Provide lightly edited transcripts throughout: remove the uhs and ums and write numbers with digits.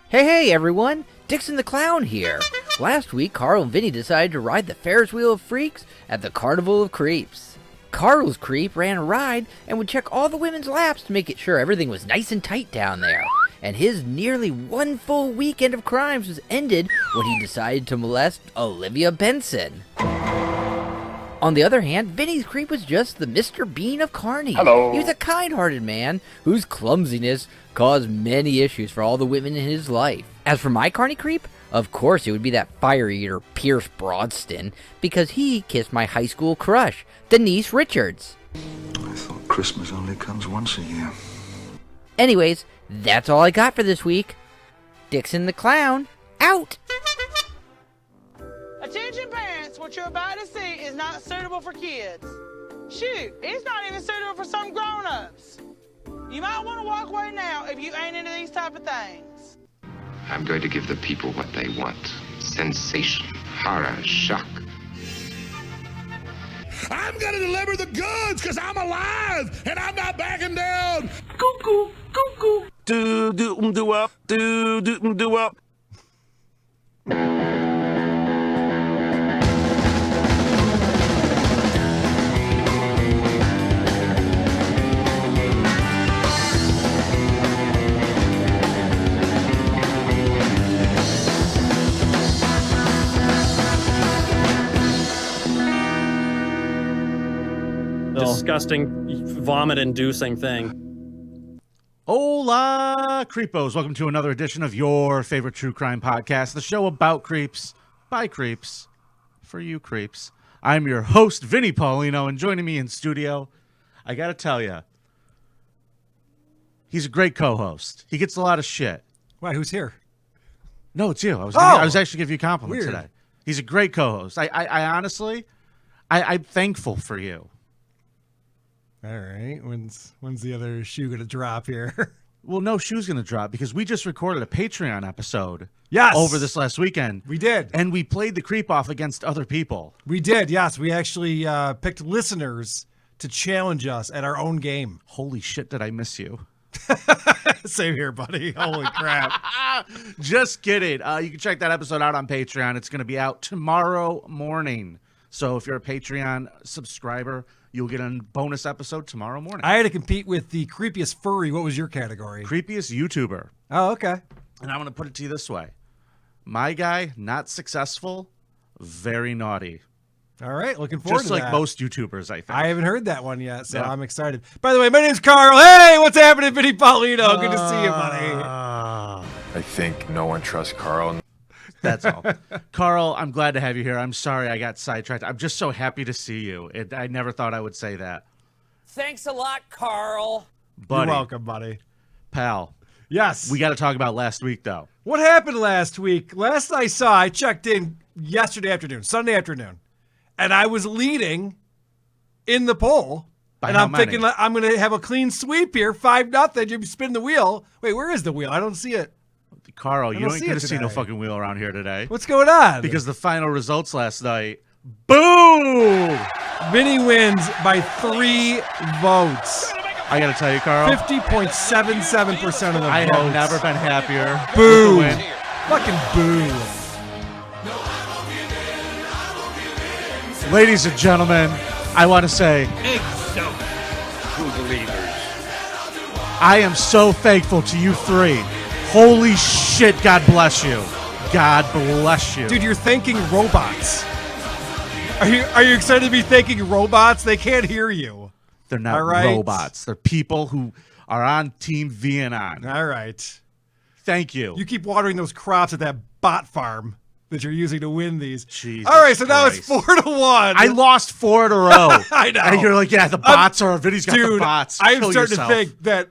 Hey everyone, Dixon the Clown here. Last week, Karl and Vinnie decided to ride the Ferris Wheel of Freaks at the Carnival of Creeps. Karl's creep ran a ride and would check all the women's laps to make sure everything was nice and tight down there. And his nearly one full weekend of crimes was ended when he decided to molest Olivia Benson. On the other hand, Vinnie's creep was just the Mr. Bean of Carney. Hello. He was a kind-hearted man whose clumsiness caused many issues for all the women in his life. As for my Carney creep, of course it would be that fire eater Pierce Brodston, because he kissed my high school crush, Denise Richards. I thought Christmas only comes once a year. Anyways, that's all I got for this week. Dixon the Clown, out! Attention parents, what you're about to see is not suitable for kids. Shoot, it's not even suitable for some grown-ups. You might want to walk away now if you ain't into these type of things. I'm going to give the people what they want. Sensation, horror, shock. I'm gonna deliver the goods because I'm alive and I'm not backing down. Cuckoo, cuckoo. Do up, do up. Disgusting, vomit-inducing thing. Hola, creepos. Welcome to another edition of your favorite true crime podcast, the show about creeps, by creeps, for you creeps. I'm your host, Vinnie Paulino, and joining me in studio, I gotta tell you, he's a great co-host. He gets a lot of shit. Why, who's here? No, it's you. I was actually giving you a compliment Weird. today. He's a great co-host. I honestly, I'm thankful for you. All right. When's the other shoe going to drop here? Well, no shoe's going to drop because we just recorded a Patreon episode over this last weekend. We did. And we played the creep off against other people. We did, yes. We actually picked listeners to challenge us at our own game. Holy shit, did I miss you? Same here, buddy. Holy crap. Just kidding. You can check that episode out on Patreon. It's going to be out tomorrow morning. So if you're a Patreon subscriber, you'll get a bonus episode tomorrow morning. I had to compete with the creepiest furry. What was your category? Creepiest YouTuber. Oh, okay. And I'm going to put it to you this way. My guy, not successful, very naughty. All right. Looking forward to that. Just like most YouTubers, I think. I haven't heard that one yet, so I'm excited. By the way, my name's Karl. Hey, what's happening, Vinnie Paulino? Good to see you, buddy. I think no one trusts Karl. That's all. Karl, I'm glad to have you here. I'm sorry I got sidetracked. I'm just so happy to see you. I never thought I would say that. Thanks a lot, Karl. Buddy, You're welcome, buddy. Pal. Yes. We got to talk about last week, though. What happened last week? Last I saw, I checked in yesterday afternoon, Sunday afternoon, and I was leading in the poll. By and how I'm many? thinking I'm going to have a clean sweep here, 5-0. You spin the wheel. Wait, where is the wheel? I don't see it. Karl, you don't ain't see going it to see no today. fucking wheel around here today. What's going on? Because the final results last night, boom! Vinnie wins by 3 votes. I got to tell you, Karl. 50.77% of the I votes. have never been happier. Boo. With the win. Fucking boo. Ladies and gentlemen, I want to say, I am so thankful to you three. Holy shit, God bless you. God bless you. Dude, you're thanking robots. Are you excited to be thanking robots? They can't hear you. They're not All right. robots. They're people who are on Team Vietnam. All right. Thank you. You keep watering those crops at that bot farm that you're using to win these. Jesus All right, so now it's Christ. 4-1. I lost 4 in a row. I know. And you're like, yeah, the bots are. Vinny's got Dude, the bots. I'm Kill starting yourself. to think that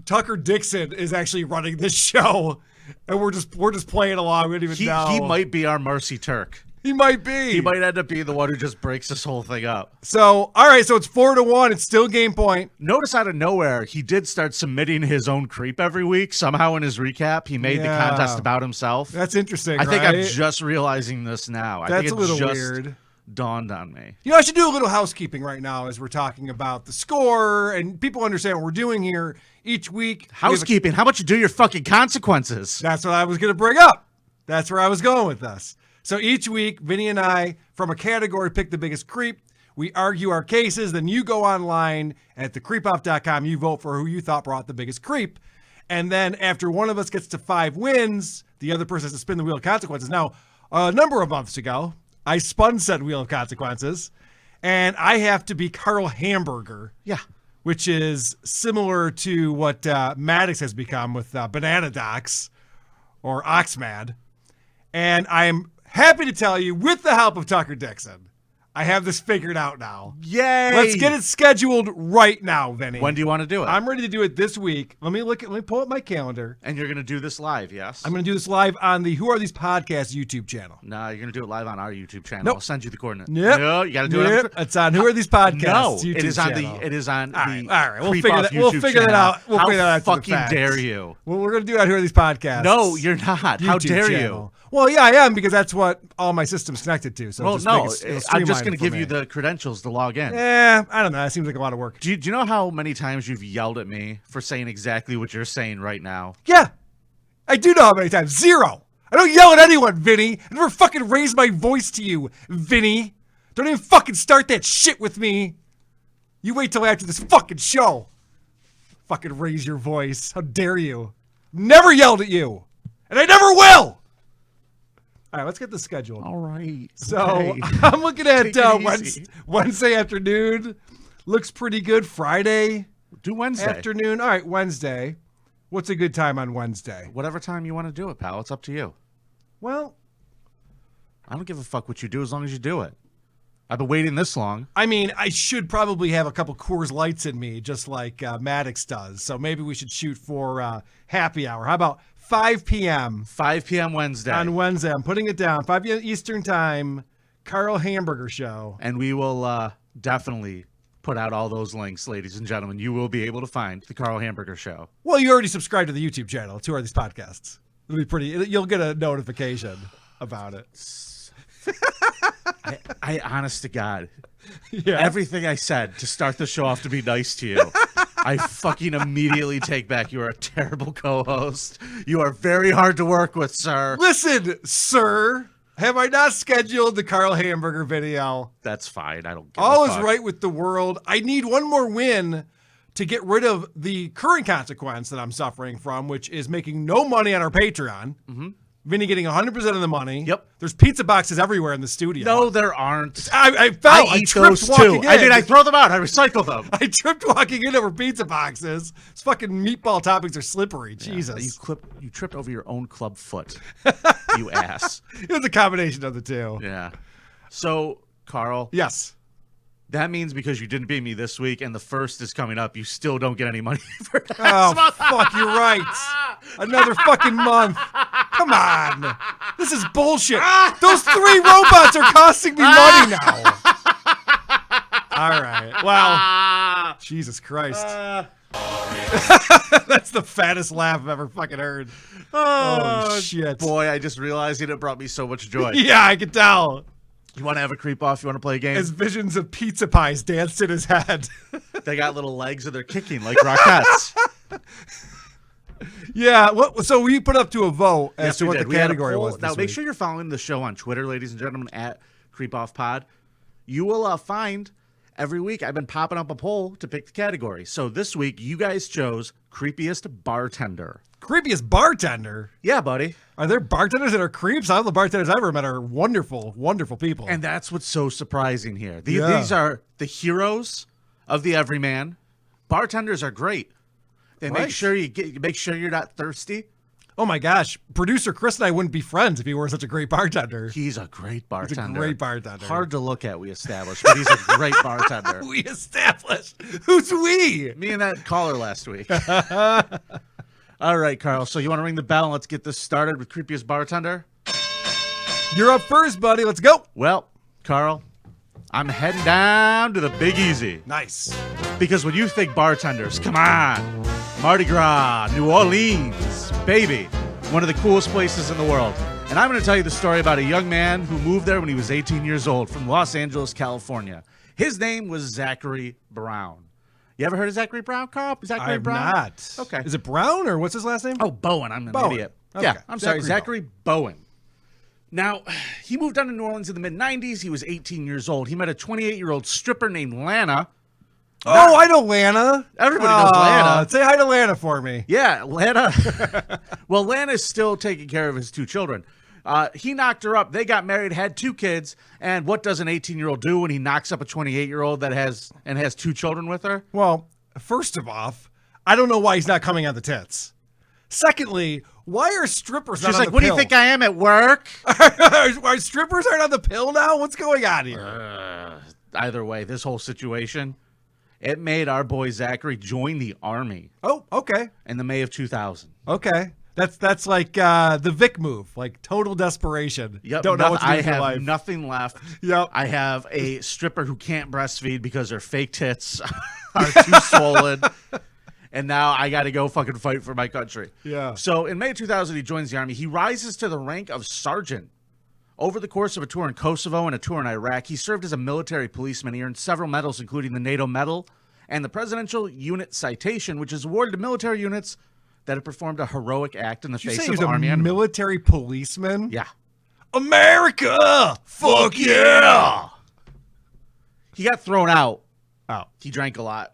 Tucker Dixon is actually running this show, and we're just playing along. We don't even know. He might be our Mercy Turk. He might be. He might end up being the one who just breaks this whole thing up. So, all right, so it's 4-1. It's still game point. Notice out of nowhere, he did start submitting his own creep every week. Somehow in his recap, he made the contest about himself. That's interesting, I think right? I'm just realizing this now. I That's think a little just weird. dawned on me. You know, I should do a little housekeeping right now as we're talking about the score and people understand what we're doing here each week. Housekeeping. How about you do your fucking consequences? That's what I was going to bring up. That's where I was going with this. So each week, Vinny and I, from a category, pick the biggest creep. We argue our cases. Then you go online at thecreepoff.com. You vote for who you thought brought the biggest creep. And then after one of us gets to 5 wins, the other person has to spin the wheel of consequences. Now, a number of months ago, I spun said wheel of consequences, and I have to be Karl Hamburger. Yeah. Which is similar to what Maddox has become with Banana Docs or Oxmad. And I'm happy to tell you, with the help of Tucker Dixon, I have this figured out now. Yay! Let's get it scheduled right now, Vinny. When do you want to do it? I'm ready to do it this week. Let me pull up my calendar. And you're going to do this live, yes? I'm going to do this live on the Who Are These Podcasts YouTube channel. No, you're going to do it live on our YouTube channel. Nope. I'll send you the coordinates. Nope. No, you got to do it. It's on Who Are These Podcasts No, YouTube it is on channel. it is on All the right. We'll Creep figure Off that. We'll YouTube figure that channel. out. We'll figure that out. How after the fucking fact. dare you? Well, we're going to do it on Who Are These Podcasts. No, you're not. How YouTube dare channel. you? Well, yeah, I am, because that's what all my system's connected to. So Well, just no, it'll I'm just streamline going it to for give me. you the credentials to log in. I don't know. That seems like a lot of work. Do you know how many times you've yelled at me for saying exactly what you're saying right now? Yeah, I do know how many times. 0. I don't yell at anyone, Vinny. I never fucking raise my voice to you, Vinny. Don't even fucking start that shit with me. You wait till after this fucking show. Fucking raise your voice. How dare you? Never yelled at you. And I never will. All right, let's get this scheduled. All right. So okay. I'm looking at Take it easy. Wednesday afternoon. Looks pretty good. Friday. Do Wednesday. Afternoon. All right, Wednesday. What's a good time on Wednesday? Whatever time you want to do it, pal. It's up to you. Well, I don't give a fuck what you do as long as you do it. I've been waiting this long. I mean, I should probably have a couple Coors Lights in me, just like Maddox does. So maybe we should shoot for happy hour. How about 5 p.m.? 5 p.m. Wednesday. On Wednesday. I'm putting it down. 5 p.m. Eastern Time. Karl Hamburger Show. And we will definitely put out all those links, ladies and gentlemen. You will be able to find the Karl Hamburger Show. Well, you already subscribed to the YouTube channel. It's Who Are These Podcasts? It'll be pretty. You'll get a notification about it. I honest to God, Yeah. everything I said to start the show off to be nice to you, I fucking immediately take back. You are a terrible co-host. You are very hard to work with, sir. Listen, sir. Have I not scheduled the Karl Hamburger video? That's fine. I don't give All a is fuck. right with the world. I need one more win to get rid of the current consequence that I'm suffering from, which is making no money on our Patreon. Mm-hmm. Vinny getting 100% of the money. Yep. There's pizza boxes everywhere in the studio. No, there aren't. I eat tripped those walking too. I in. mean, I throw them out. I recycle them. I tripped walking in over pizza boxes. These fucking meatball toppings are slippery. Yeah, Jesus. you tripped over your own club foot. You ass. It was a combination of the two. Yeah. So, Karl. Yes. That means because you didn't beat me this week and the first is coming up, you still don't get any money for that. Oh, fuck, you're right. Another fucking month. Come on. This is bullshit. Those 3 robots are costing me money now. All right. Well, Jesus Christ. That's the fattest laugh I've ever fucking heard. Oh, shit. Boy, I just realized it brought me so much joy. Yeah, I can tell. You want to have a creep off? You want to play a game? As visions of pizza pies danced in his head. They got little legs and they're kicking like Rockettes. Yeah. So we put up to a vote as Yes, to we what did. the We had a category poll. was this Now, make week. sure you're following the show on Twitter, ladies and gentlemen, at CreepOffPod. You will find every week I've been popping up a poll to pick the category. So this week, you guys chose Creepiest Bartender. Creepiest bartender? Yeah, buddy. Are there bartenders that are creeps? All the bartenders I've ever met are wonderful, wonderful people. And that's what's so surprising here. These are the heroes of the everyman. Bartenders are great. They make sure you're not thirsty. Oh my gosh, producer Chris and I wouldn't be friends if he were such a great bartender. He's a great bartender. He's a great bartender. Hard to look at, we established, but he's a great bartender. We established. Who's we? Me and that caller last week. All right, Karl. So you want to ring the bell and let's get this started with Creepiest Bartender? You're up first, buddy. Let's go. Well, Karl, I'm heading down to the Big Easy. Nice. Because when you think bartenders, come on. Mardi Gras, New Orleans, baby. One of the coolest places in the world. And I'm going to tell you the story about a young man who moved there when he was 18 years old from Los Angeles, California. His name was Zachary Brown. You ever heard of Zachary Brown, Carl? Zachary Brown? Not. Okay. Is it Brown or what's his last name? Oh, Bowen. I'm an idiot. Okay. Yeah, I'm sorry. Zachary Zachary Bowen. Now, he moved down to New Orleans in the mid-'90s. He was 18 years old. He met a 28-year-old stripper named Lana. Oh, I know Lana. Everybody knows Lana. Say hi to Lana for me. Yeah, Lana. Well, Lana's still taking care of his 2 children. He knocked her up. They got married, had 2 kids. And what does an 18-year-old do when he knocks up a 28-year-old that has 2 children with her? Well, first of all, I don't know why he's not coming on the tits. Secondly, why are strippers not She's on like, the what do pill? you think I am at work? Are strippers aren't on the pill now? What's going on here? Either way, this whole situation, it made our boy Zachary join the Army. Oh, okay. In the May of 2000. Okay. That's like the Vic move, like total desperation. Yep. Don't know what to do I with your have life. nothing left. Yep. I have a stripper who can't breastfeed because her fake tits are too swollen. And now I got to go fucking fight for my country. Yeah. So in May of 2000, he joins the Army. He rises to the rank of sergeant. Over the course of a tour in Kosovo and a tour in Iraq, he served as a military policeman. He earned several medals, including the NATO Medal and the Presidential Unit Citation, which is awarded to military units that have performed a heroic act in the Did you face say of he was Army a enemy. military policeman? Yeah. America! Fuck yeah! He got thrown out. Oh. He drank a lot.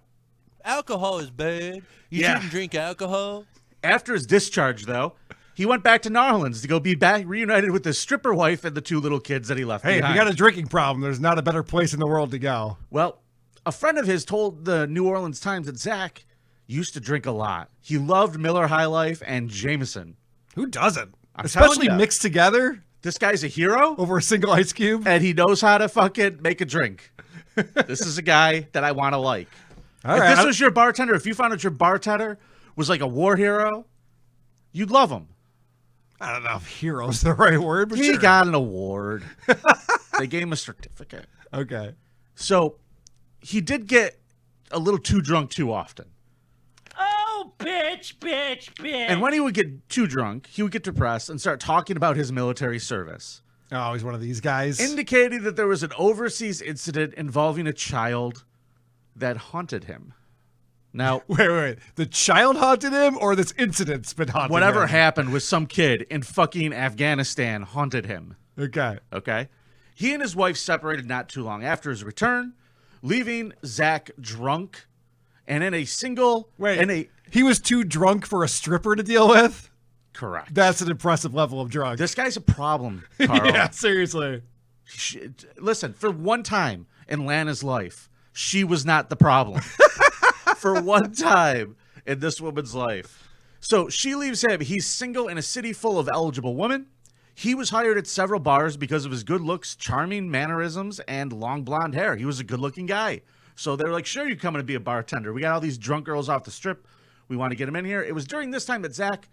Alcohol is bad. You Yeah. shouldn't drink alcohol. After his discharge, though, he went back to New Orleans to go be back reunited with his stripper wife and the 2 little kids that he left Hey, if behind. you got a drinking problem, there's not a better place in the world to go. Well, a friend of his told the New Orleans Times that Zach used to drink a lot. He loved Miller High Life and Jameson. Who doesn't? I'm Especially telling ya. mixed together This guy's a hero, over a single ice cube. and he knows how to fucking make a drink. This is a guy that I want to like. All If right. this was your bartender, if you found out your bartender was like a war hero, you'd love him. I don't know if hero's the right word, but He sure. got an award. They gave him a certificate. Okay. So he did get a little too drunk too often. Oh, bitch. And when he would get too drunk, he would get depressed and start talking about his military service, Oh, he's one of these guys. indicating that there was an overseas incident involving a child that haunted him. Now, Wait. The child haunted him, or this incident's been haunting whatever him? happened with some kid in fucking Afghanistan haunted him. Okay. Okay? He and his wife separated not too long after his return, leaving Zach drunk and in a single... He was too drunk for a stripper to deal with? Correct. That's an impressive level of drunk. This guy's a problem, Carl. Yeah, seriously. Listen, for one time in Lana's life, she was not the problem. For one time in this woman's life. So she leaves him. He's single in a city full of eligible women. He was hired at several bars because of his good looks, charming mannerisms, and long blonde hair. He was a good-looking guy. So they were like, sure, you're coming to be a bartender. We got all these drunk girls off the strip. We want to get them in here. It was during this time that Zach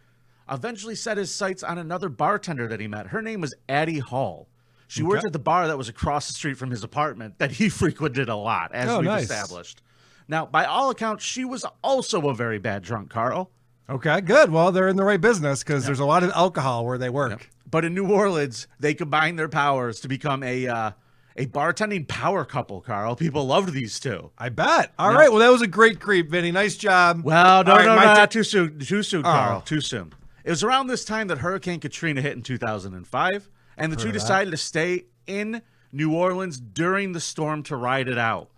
eventually set his sights on another bartender that he met. Her name was Addie Hall. She worked at the bar that was across the street from his apartment that he frequented a lot, as we've established. Now, by all accounts, she was also a very bad drunk, Carl. Okay, good. Well, they're in the right business because there's a lot of alcohol where they work. Yep. But in New Orleans, they combined their powers to become a bartending power couple, Carl. People loved these 2. I bet. All right. Well, that was a great creep, Vinny. Nice job. Well, no, All right, no, my no, turn. not too soon. Too soon, Carl. Oh. Too soon. It was around this time that Hurricane Katrina hit in 2005, and the 2 decided to stay in New Orleans during the storm to ride it out.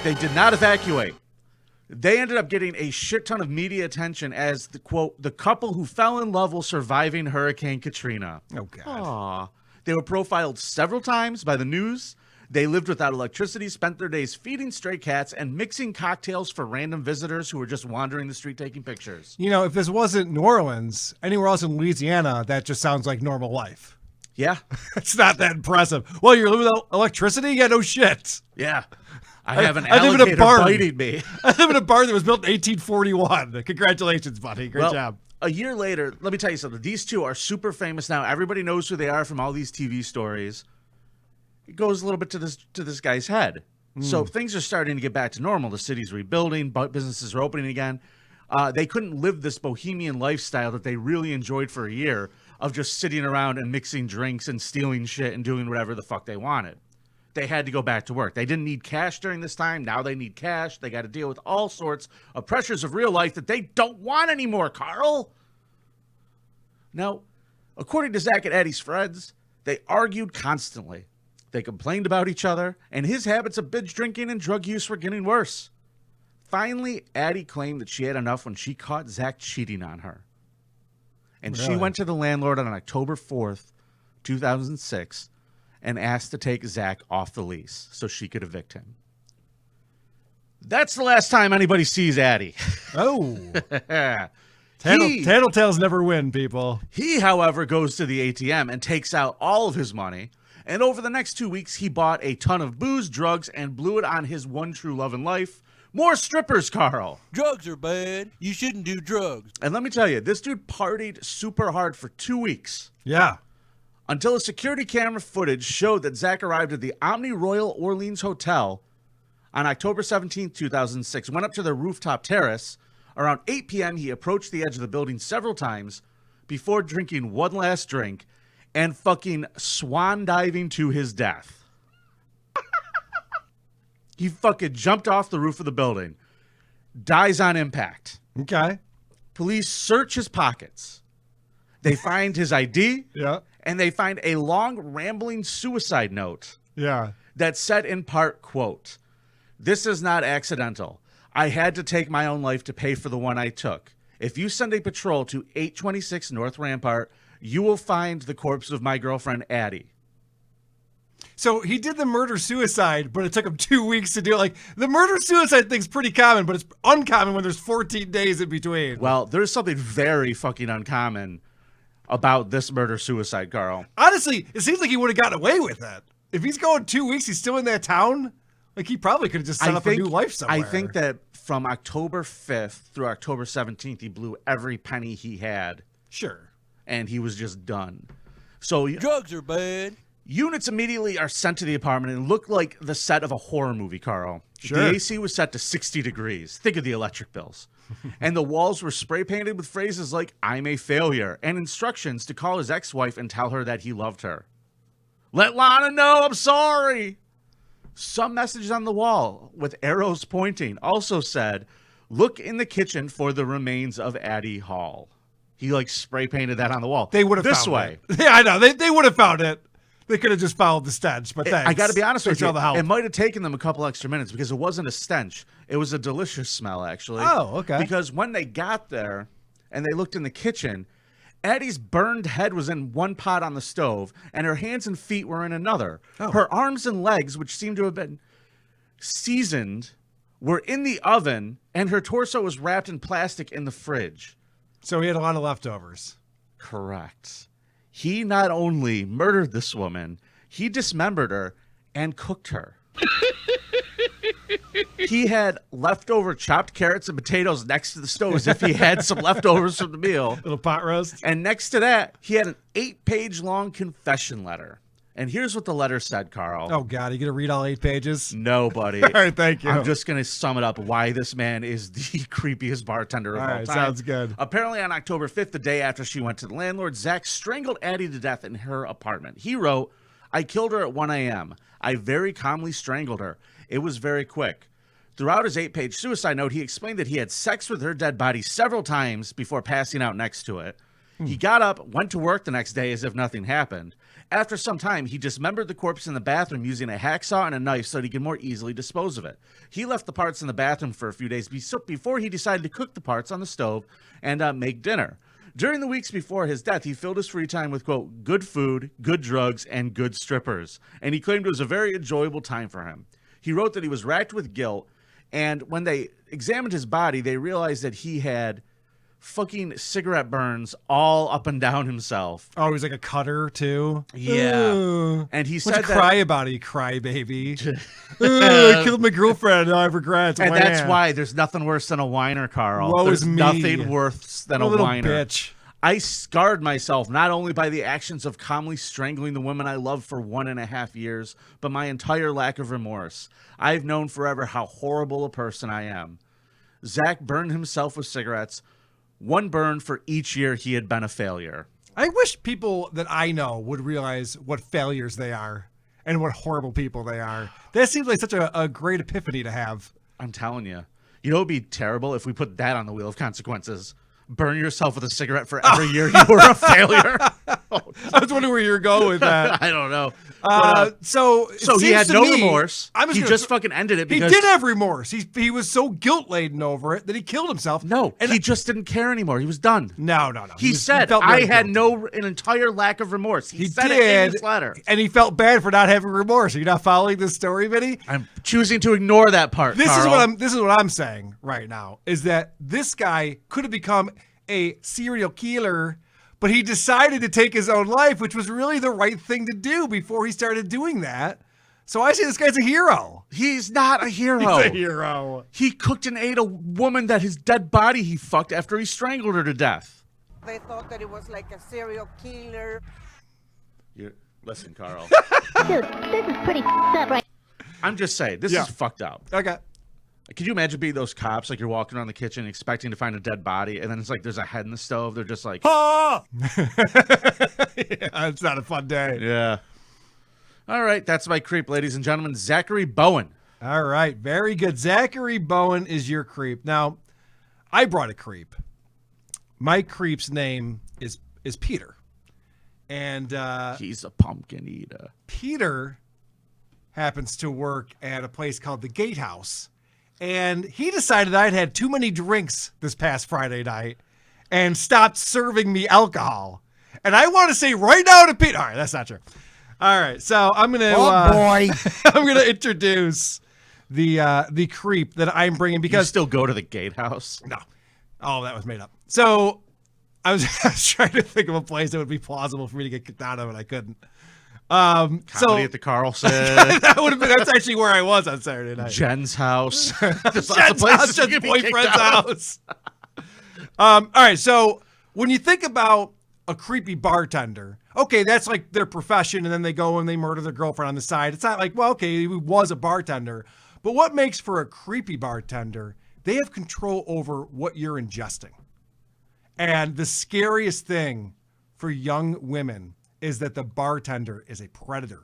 They did not evacuate. They ended up getting a shit ton of media attention as the quote, the couple who fell in love while surviving Hurricane Katrina. Oh, God. Aww. They were profiled several times by the news. They lived without electricity, spent their days feeding stray cats, and mixing cocktails for random visitors who were just wandering the street taking pictures. You know, if this wasn't New Orleans, anywhere else in Louisiana, that just sounds like normal life. Yeah. It's not that impressive. Well, you're living without electricity? Yeah, no shit. Yeah. I have an I live in alligator a barn. biting me. I live in a barn that was built in 1841. Congratulations, buddy. Great job. A year later, let me tell you something. These 2 are super famous now. Everybody knows who they are from all these TV stories. It goes a little bit to this guy's head. So things are starting to get back to normal. The city's rebuilding, but businesses are opening again. they couldn't live this bohemian lifestyle that they really enjoyed for a year of just sitting around and mixing drinks and stealing shit and doing whatever the fuck they wanted. They had to go back to work. They didn't need cash during this time. Now they need cash. They got to deal with all sorts of pressures of real life that they don't want anymore, Karl. Now, according to Zach and Addie's friends, they argued constantly. They complained about each other, and his habits of binge drinking and drug use were getting worse. Finally, Addie claimed that she had enough when she caught Zach cheating on her. And she went to the landlord on October 4th, 2006, and asked to take Zach off the lease so she could evict him. That's the last time anybody sees Addie. Oh. Tattletales never win, people. He, however, goes to the ATM and takes out all of his money. And over the next 2 weeks, he bought a ton of booze, drugs, and blew it on his one true love in life. More strippers, Karl. Drugs are bad. You shouldn't do drugs. And let me tell you, this dude partied super hard for 2 weeks. Yeah. Until a security camera footage showed that Zach arrived at the Omni Royal Orleans Hotel on October 17, 2006, went up to the rooftop terrace. Around 8 p.m., he approached the edge of the building several times before drinking one last drink and fucking swan diving to his death. He fucking jumped off the roof of the building. Dies on impact. Okay. Police search his pockets. They find his ID. Yeah. And they find a long, rambling suicide note. Yeah. That said in part, quote, "This is not accidental. I had to take my own life to pay for the one I took. If you send a patrol to 826 North Rampart, you will find the corpse of my girlfriend, Addie." So he did the murder-suicide, but it took him 2 weeks to do it. Like, the murder-suicide thing's pretty common, but it's uncommon when there's 14 days in between. Well, there's something very fucking uncommon about this murder-suicide, Karl. Honestly, it seems like he would have gotten away with that. If he's going 2 weeks, he's still in that town, like, he probably could have just set up a new life somewhere. I think that from October 5th through October 17th, he blew every penny he had. Sure. And he was just done. So drugs are bad. Units immediately are sent to the apartment and look like the set of a horror movie, Karl. Sure. The AC was set to 60 degrees. Think of the electric bills. And the walls were spray painted with phrases like, "I'm a failure," and instructions to call his ex-wife and tell her that he loved her. "Let Lana know I'm sorry." Some messages on the wall with arrows pointing also said, "Look in the kitchen for the remains of Addie Hall." He like spray painted that on the wall. They would have this found way. It. Yeah, I know. They would have found it. They could have just followed the stench, but thanks. I got to be honest with you. The it might have taken them a couple extra minutes because it wasn't a stench. It was a delicious smell, actually. Oh, okay. Because when they got there and they looked in the kitchen, Addie's burned head was in one pot on the stove, and her hands and feet were in another. Oh. Her arms and legs, which seemed to have been seasoned, were in the oven, and her torso was wrapped in plastic in the fridge. So he had a lot of leftovers. Correct. He not only murdered this woman, he dismembered her and cooked her. He had leftover chopped carrots and potatoes next to the stove as if he had some leftovers from the meal. Little pot roast. And next to that, he had an 8-page long confession letter. And here's what the letter said, Karl. Oh, God. Are you going to read all 8 pages? No, buddy. All right, thank you. I'm just going to sum it up why this man is the creepiest bartender of all time. Sounds good. Apparently on October 5th, the day after she went to the landlord, Zach strangled Addie to death in her apartment. He wrote, "I killed her at 1 a.m. I very calmly strangled her. It was very quick." Throughout his 8-page suicide note, he explained that he had sex with her dead body several times before passing out next to it. He got up, went to work the next day as if nothing happened. After some time, he dismembered the corpse in the bathroom using a hacksaw and a knife so that he could more easily dispose of it. He left the parts in the bathroom for a few days before he decided to cook the parts on the stove and make dinner. During the weeks before his death, he filled his free time with, quote, "good food, good drugs, and good strippers." And he claimed it was a very enjoyable time for him. He wrote that he was racked with guilt, and when they examined his body, they realized that he had fucking cigarette burns all up and down himself. Oh, he was like a cutter too. Yeah. Ooh. And he What'd said you that cry about it, you crybaby. I killed my girlfriend. I have regrets. And that's why there's nothing worse than a whiner, Karl. Woe There's is me. nothing worse than a little whiner. bitch. I scarred myself not only by the actions of calmly strangling the woman I loved for 1.5 years, but my entire lack of remorse. I've known forever how horrible a person I am. Zach burned himself with cigarettes, 1 burn for each year he had been a failure. I wish people that I know would realize what failures they are and what horrible people they are. That seems like such a great epiphany to have. I'm telling you. You know, it would be terrible if we put that on the wheel of consequences. Burn yourself with a cigarette for every year you were a failure. I was wondering where you're going with that. I don't know. So he had no remorse. He just fucking ended it because he did have remorse. He was so guilt laden over it that he killed himself. No, and he just didn't care anymore. He was done. No. He said, "I had an entire lack of remorse." He said it in his letter, and he felt bad for not having remorse. Are you not following this story, Vinny? I'm choosing to ignore that part. This Carl. is what I'm saying right now. Is that this guy could have become a serial killer, but he decided to take his own life, which was really the right thing to do before he started doing that. So I say this guy's a hero. He's not a hero. He's a hero. He cooked and ate a woman that his dead body he fucked after he strangled her to death. They thought that it was like a serial killer. Listen, Carl. Dude, this is pretty up, right? I'm just saying, this is fucked up. Okay. Could you imagine being those cops, like you're walking around the kitchen expecting to find a dead body, and then it's like there's a head in the stove. They're just like, ah! It's not a fun day. Yeah. All right, that's my creep, ladies and gentlemen. Zachary Bowen. All right, very good. Zachary Bowen is your creep. Now, I brought a creep. My creep's name is Peter. And he's a pumpkin eater. Peter happens to work at a place called the Gatehouse. And he decided I'd had too many drinks this past Friday night and stopped serving me alcohol. And I want to say right now to Peter. All right, that's not true. All right, so I'm going to I'm going to introduce the creep that I'm bringing because you still go to the Gatehouse? No. All that was made up. So I was trying to think of a place that would be plausible for me to get kicked out of, and I couldn't. Comedy at the Carlson. That's actually where I was on Saturday night. Jen's house. Jen's boyfriend's house. All right, so when you think about a creepy bartender, okay, that's like their profession, and then they go and they murder their girlfriend on the side. It's not like, well, okay, he was a bartender. But what makes for a creepy bartender? They have control over what you're ingesting. And the scariest thing for young women is that the bartender is a predator,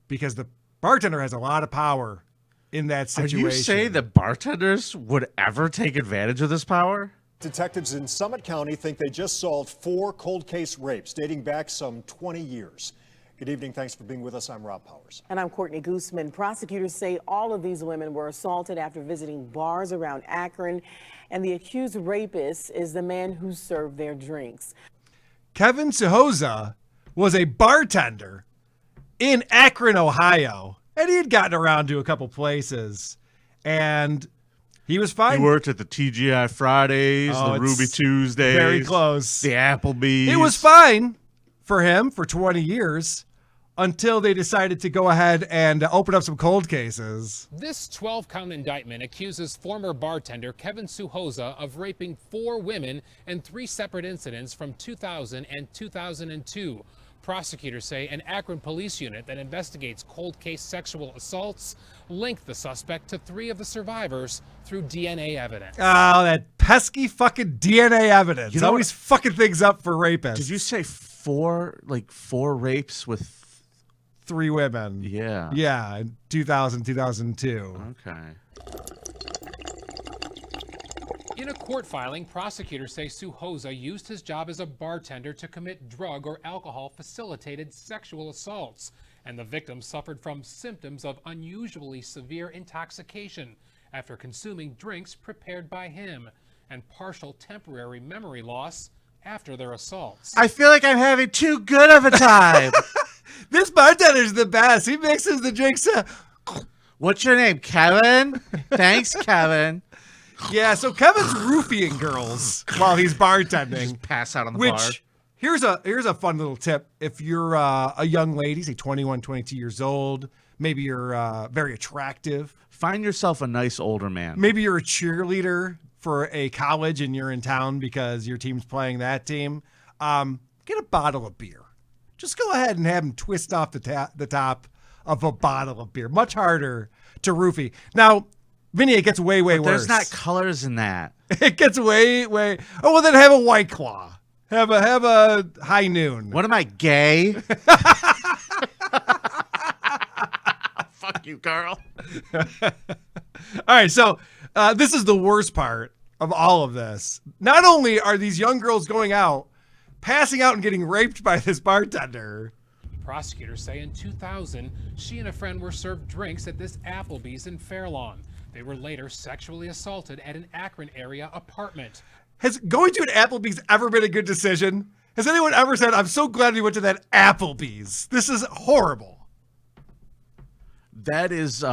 because the bartender has a lot of power in that situation. Are you saying that bartenders would ever take advantage of this power? Detectives in Summit County think they just solved 4 cold case rapes dating back some 20 years. Good evening. Thanks for being with us. I'm Rob Powers. And I'm Courtney Gooseman. Prosecutors say all of these women were assaulted after visiting bars around Akron, and the accused rapist is the man who served their drinks. Kevin Souza was a bartender in Akron, Ohio, and he had gotten around to a couple places, and he was fine. He worked at the TGI Fridays, the Ruby Tuesdays. Very close. The Applebee's. It was fine for him for 20 years until they decided to go ahead and open up some cold cases. This 12-count indictment accuses former bartender Kevin Souza of raping 4 women in 3 separate incidents from 2000 and 2002. Prosecutors say an Akron police unit that investigates cold case sexual assaults linked the suspect to 3 of the survivors through DNA evidence. Oh, that pesky fucking DNA evidence. You know always fucking things up for rapists. Did you say 4 rapes with 3 women? Yeah. Yeah, in 2000, 2002. Okay. In a court filing, prosecutors say Souza used his job as a bartender to commit drug or alcohol-facilitated sexual assaults, and the victim suffered from symptoms of unusually severe intoxication after consuming drinks prepared by him, and partial temporary memory loss after their assaults. I feel like I'm having too good of a time. This bartender's the best. He mixes the drinks up. What's your name, Kevin? Thanks, Kevin. Yeah, so Kevin's roofing girls while he's bartending. Just pass out on the bar. Here's a fun little tip. If you're a young lady, say 21, 22 years old, maybe you're very attractive. Find yourself a nice older man. Maybe you're a cheerleader for a college and you're in town because your team's playing that team. Get a bottle of beer. Just go ahead and have him twist off the top of a bottle of beer. Much harder to roofie. Now, Vinny, it gets way, way worse. There's not colors in that. It gets way, way. Oh, well, then have a White Claw. Have a High Noon. What am I, gay? Fuck you, Carl. All right, so this is the worst part of all of this. Not only are these young girls going out, passing out and getting raped by this bartender. Prosecutors say in 2000, she and a friend were served drinks at this Applebee's in Fairlawn. They were later sexually assaulted at an Akron area apartment. Has going to an Applebee's ever been a good decision? Has anyone ever said, I'm so glad we went to that Applebee's? This is horrible. That is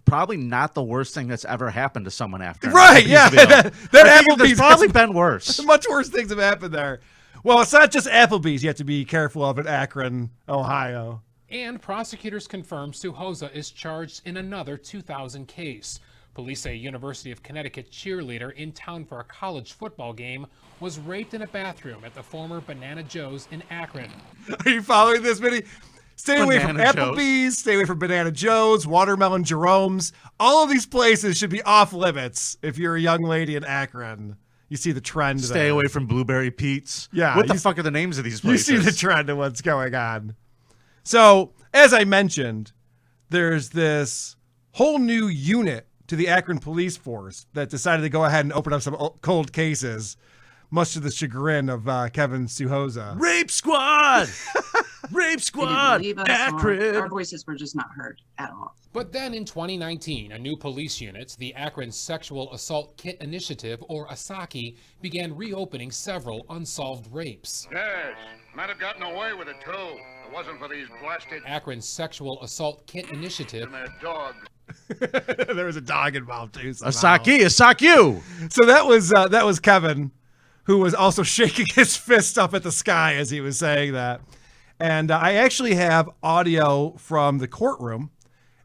probably not the worst thing that's ever happened to someone after. Right, yeah. that Applebee's probably been worse. Much worse things have happened there. Well, it's not just Applebee's you have to be careful of in Akron, Ohio. And prosecutors confirm Souhoza is charged in another 2000 case. Police say a University of Connecticut cheerleader in town for a college football game was raped in a bathroom at the former Banana Joe's in Akron. Are you following this, Vinny? Stay away from Banana Applebee's, stay away from Banana Joe's, Watermelon Jerome's. All of these places should be off limits if you're a young lady in Akron. You see the trend there. Stay away from Blueberry Pete's. Yeah. What the fuck are the names of these places? You see the trend of what's going on. So, as I mentioned, there's this whole new unit to the Akron police force that decided to go ahead and open up some cold cases, much to the chagrin of Kevin Souhoza. Rape Squad! Rape Squad! They didn't believe us, Akron! our voices were just not heard at all. But then in 2019, a new police unit, the Akron Sexual Assault Kit Initiative, or ASAKI, began reopening several unsolved rapes. Yes, might have gotten away with it, too. If it wasn't for these blasted... Akron's Sexual Assault Kit Initiative... and their dog. There was a dog involved, too. Asaki! So that was Kevin, who was also shaking his fist up at the sky as he was saying that. And I actually have audio from the courtroom,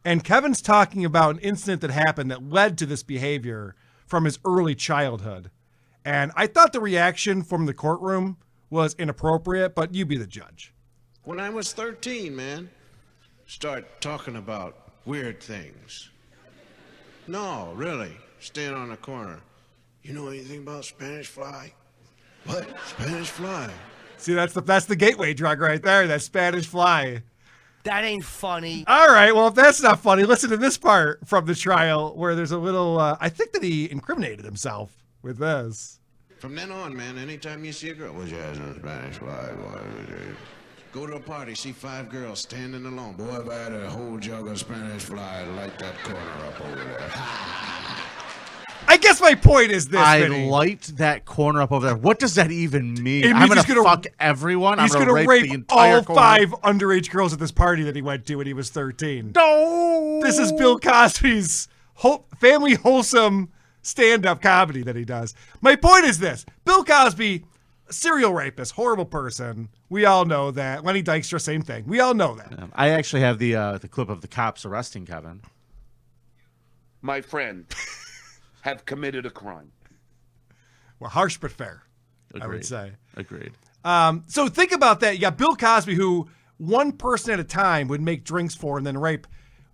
and Kevin's talking about an incident that happened that led to this behavior from his early childhood. And I thought the reaction from the courtroom was inappropriate, but you be the judge. When I was 13, man, start talking about weird things. No, really, stand on the corner. You know anything about Spanish fly? What? Spanish fly? See, that's the gateway drug right there, that Spanish fly. That ain't funny. All right, well, if that's not funny, listen to this part from the trial where there's a little, I think that he incriminated himself with this. From then on, man, anytime you see a girl, what's your ass on Spanish fly? Go to a party, see 5 girls standing alone. Boy, if I had a whole jug of Spanish fly, I'd light that corner up over there. I guess my point is this, I Vinny. light that corner up over there. What does that even mean? It I'm means going to fuck everyone. He's I'm going going to to rape the entire all corner. 5 underage girls at this party that he went to when he was 13. No! This is Bill Cosby's family wholesome stand-up comedy that he does. My point is this. Bill Cosby, serial rapist, horrible person. We all know that. Lenny Dykstra, same thing. We all know that. I actually have the clip of the cops arresting Kevin. My friend have committed a crime. Well, harsh but fair, Agreed. I would say. Agreed. So think about that. You got Bill Cosby, who one person at a time would make drinks for and then rape.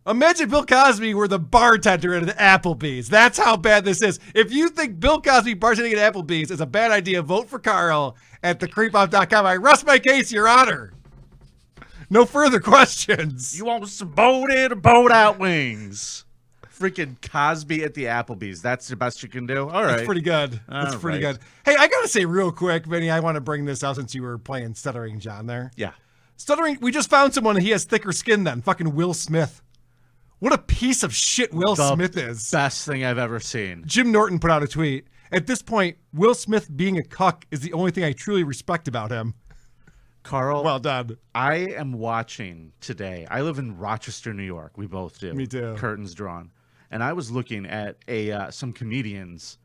Imagine Bill Cosby were the bartender at an Applebee's. That's how bad this is. If you think Bill Cosby bartending at Applebee's is a bad idea, vote for Carl at thecreepoff.com. I rest my case, Your Honor. No further questions. You want some boat in or boat out wings? Freaking Cosby at the Applebee's. That's the best you can do? All right. That's pretty good. That's pretty good. Hey, I got to say real quick, Vinny, I want to bring this out since you were playing Stuttering John there. Yeah. Stuttering, we just found someone, he has thicker skin than fucking Will Smith. What a piece of shit Will Smith is. Best thing I've ever seen. Jim Norton put out a tweet. At this point, Will Smith being a cuck is the only thing I truly respect about him. Carl. Well done. I am watching today. I live in Rochester, New York. We both do. Me too. Curtains drawn. And I was looking at some comedians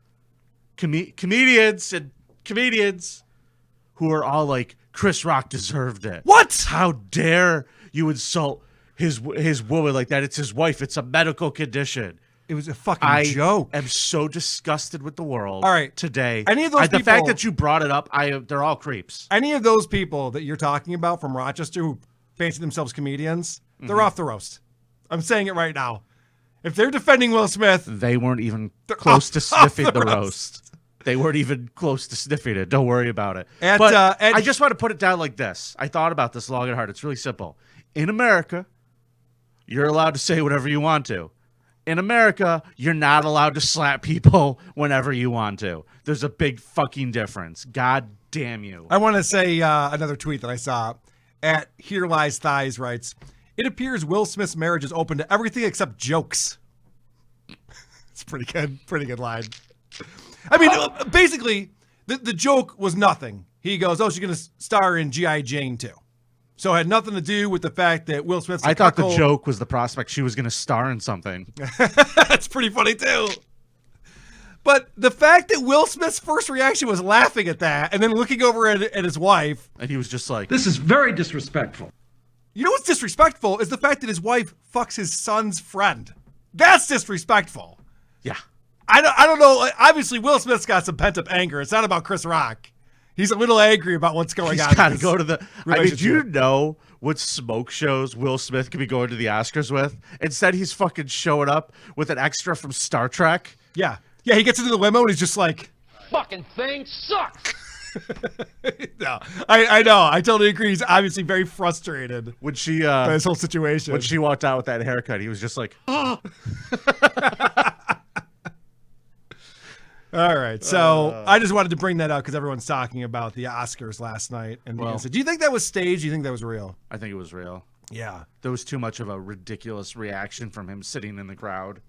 who are all like, Chris Rock deserved it. What? How dare you insult his woman like that? It's his wife. It's a medical condition. It was a fucking joke. I am so disgusted with the world. All right. Today. Any of those the people, fact that you brought it up, they're all creeps. Any of those people that you're talking about from Rochester who fancy themselves comedians, they're off the roast. I'm saying it right now. If they're defending Will Smith, they weren't even close to sniffing the roast. They weren't even close to sniffing it. Don't worry about it. I just want to put it down like this. I thought about this long and hard. It's really simple. In America, you're allowed to say whatever you want to. In America, you're not allowed to slap people whenever you want to. There's a big fucking difference. God damn you. I want to say another tweet that I saw at Here Lies Thighs writes, it appears Will Smith's marriage is open to everything except jokes. It's pretty good line. I mean, basically, the joke was nothing. He goes, she's going to star in G.I. Jane 2. So it had nothing to do with the fact that Will Smith's I thought the joke was the prospect she was going to star in something. That's pretty funny, too. But the fact that Will Smith's first reaction was laughing at that and then looking over at his wife. And he was just like, this is very disrespectful. You know what's disrespectful is the fact that his wife fucks his son's friend. That's disrespectful. Yeah. I don't know. Obviously, Will Smith's got some pent-up anger. It's not about Chris Rock. He's a little angry about what's going on. He's got to go to the. I mean, do you know what smoke shows Will Smith could be going to the Oscars with? Instead, he's fucking showing up with an extra from Star Trek. Yeah. Yeah, he gets into the limo and he's just like, fucking thing sucks. No, I know. I totally agree. He's obviously very frustrated when she by this whole situation. When she walked out with that haircut, he was just like, oh. All right, so I just wanted to bring that up because everyone's talking about the Oscars last night. And do you think that was staged? Do you think that was real? I think it was real. Yeah. There was too much of a ridiculous reaction from him sitting in the crowd.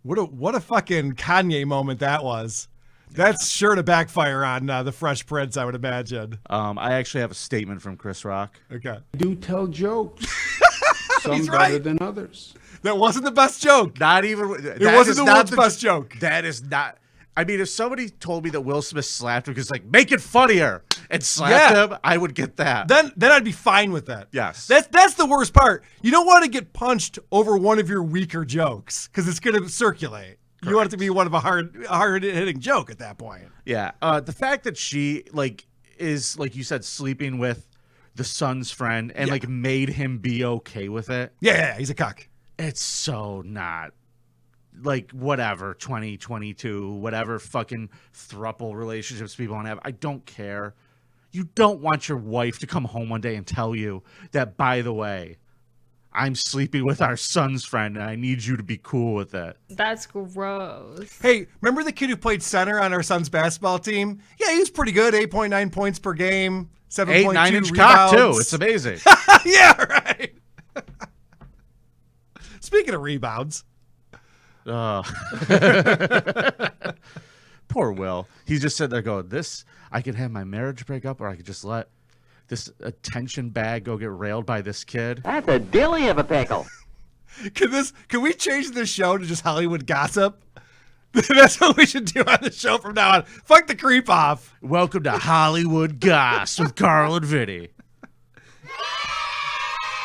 What a fucking Kanye moment that was. That's sure to backfire on the Fresh Prince, I would imagine. I actually have a statement from Chris Rock. Okay. Do tell jokes. Some He's better right. than others. That wasn't the best joke. Not even. It wasn't the world's best joke. That is not. I mean, if somebody told me that Will Smith slapped him because, like, make it funnier and slapped him, I would get that. Then I'd be fine with that. Yes. That's the worst part. You don't want to get punched over one of your weaker jokes because it's going to circulate. Correct. You want it to be one of a hard hitting joke at that point. Yeah. The fact that she is, like you said, sleeping with the son's friend and like made him be okay with it. Yeah, he's a cuck. It's so not. Like, whatever, 2022, whatever fucking throuple relationships people want to have. I don't care. You don't want your wife to come home one day and tell you that, by the way, I'm sleeping with our son's friend and I need you to be cool with it. That's gross. Hey, remember the kid who played center on our son's basketball team? Yeah, he was pretty good. 8.9 points per game, 7.2 9-inch rebounds. cock, too. It's amazing. Yeah, right. Speaking of rebounds. Poor Will. He's just sitting there going, I could have my marriage break up, or I could just let this attention bag go get railed by this kid. That's a dilly of a pickle. Can we change the show to just Hollywood gossip? That's what we should do on the show from now on. Fuck the creep off. Welcome to Hollywood Goss with Karl and Vinnie.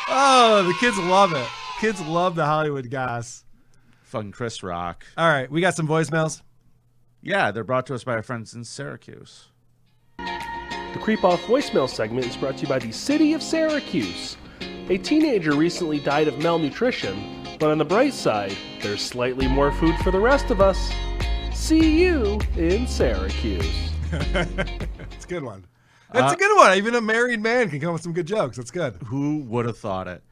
Oh, the kids love it. Kids love the Hollywood goss. Fucking Chris Rock. All right, we got some voicemails. Yeah, they're brought to us by our friends in Syracuse. The Creep Off voicemail segment is brought to you by the city of Syracuse. A teenager recently died of malnutrition, but on the bright side, there's slightly more food for the rest of us. See you in Syracuse. It's a good one. That's a good one. Even a married man can come with some good jokes. That's good. Who would have thought it?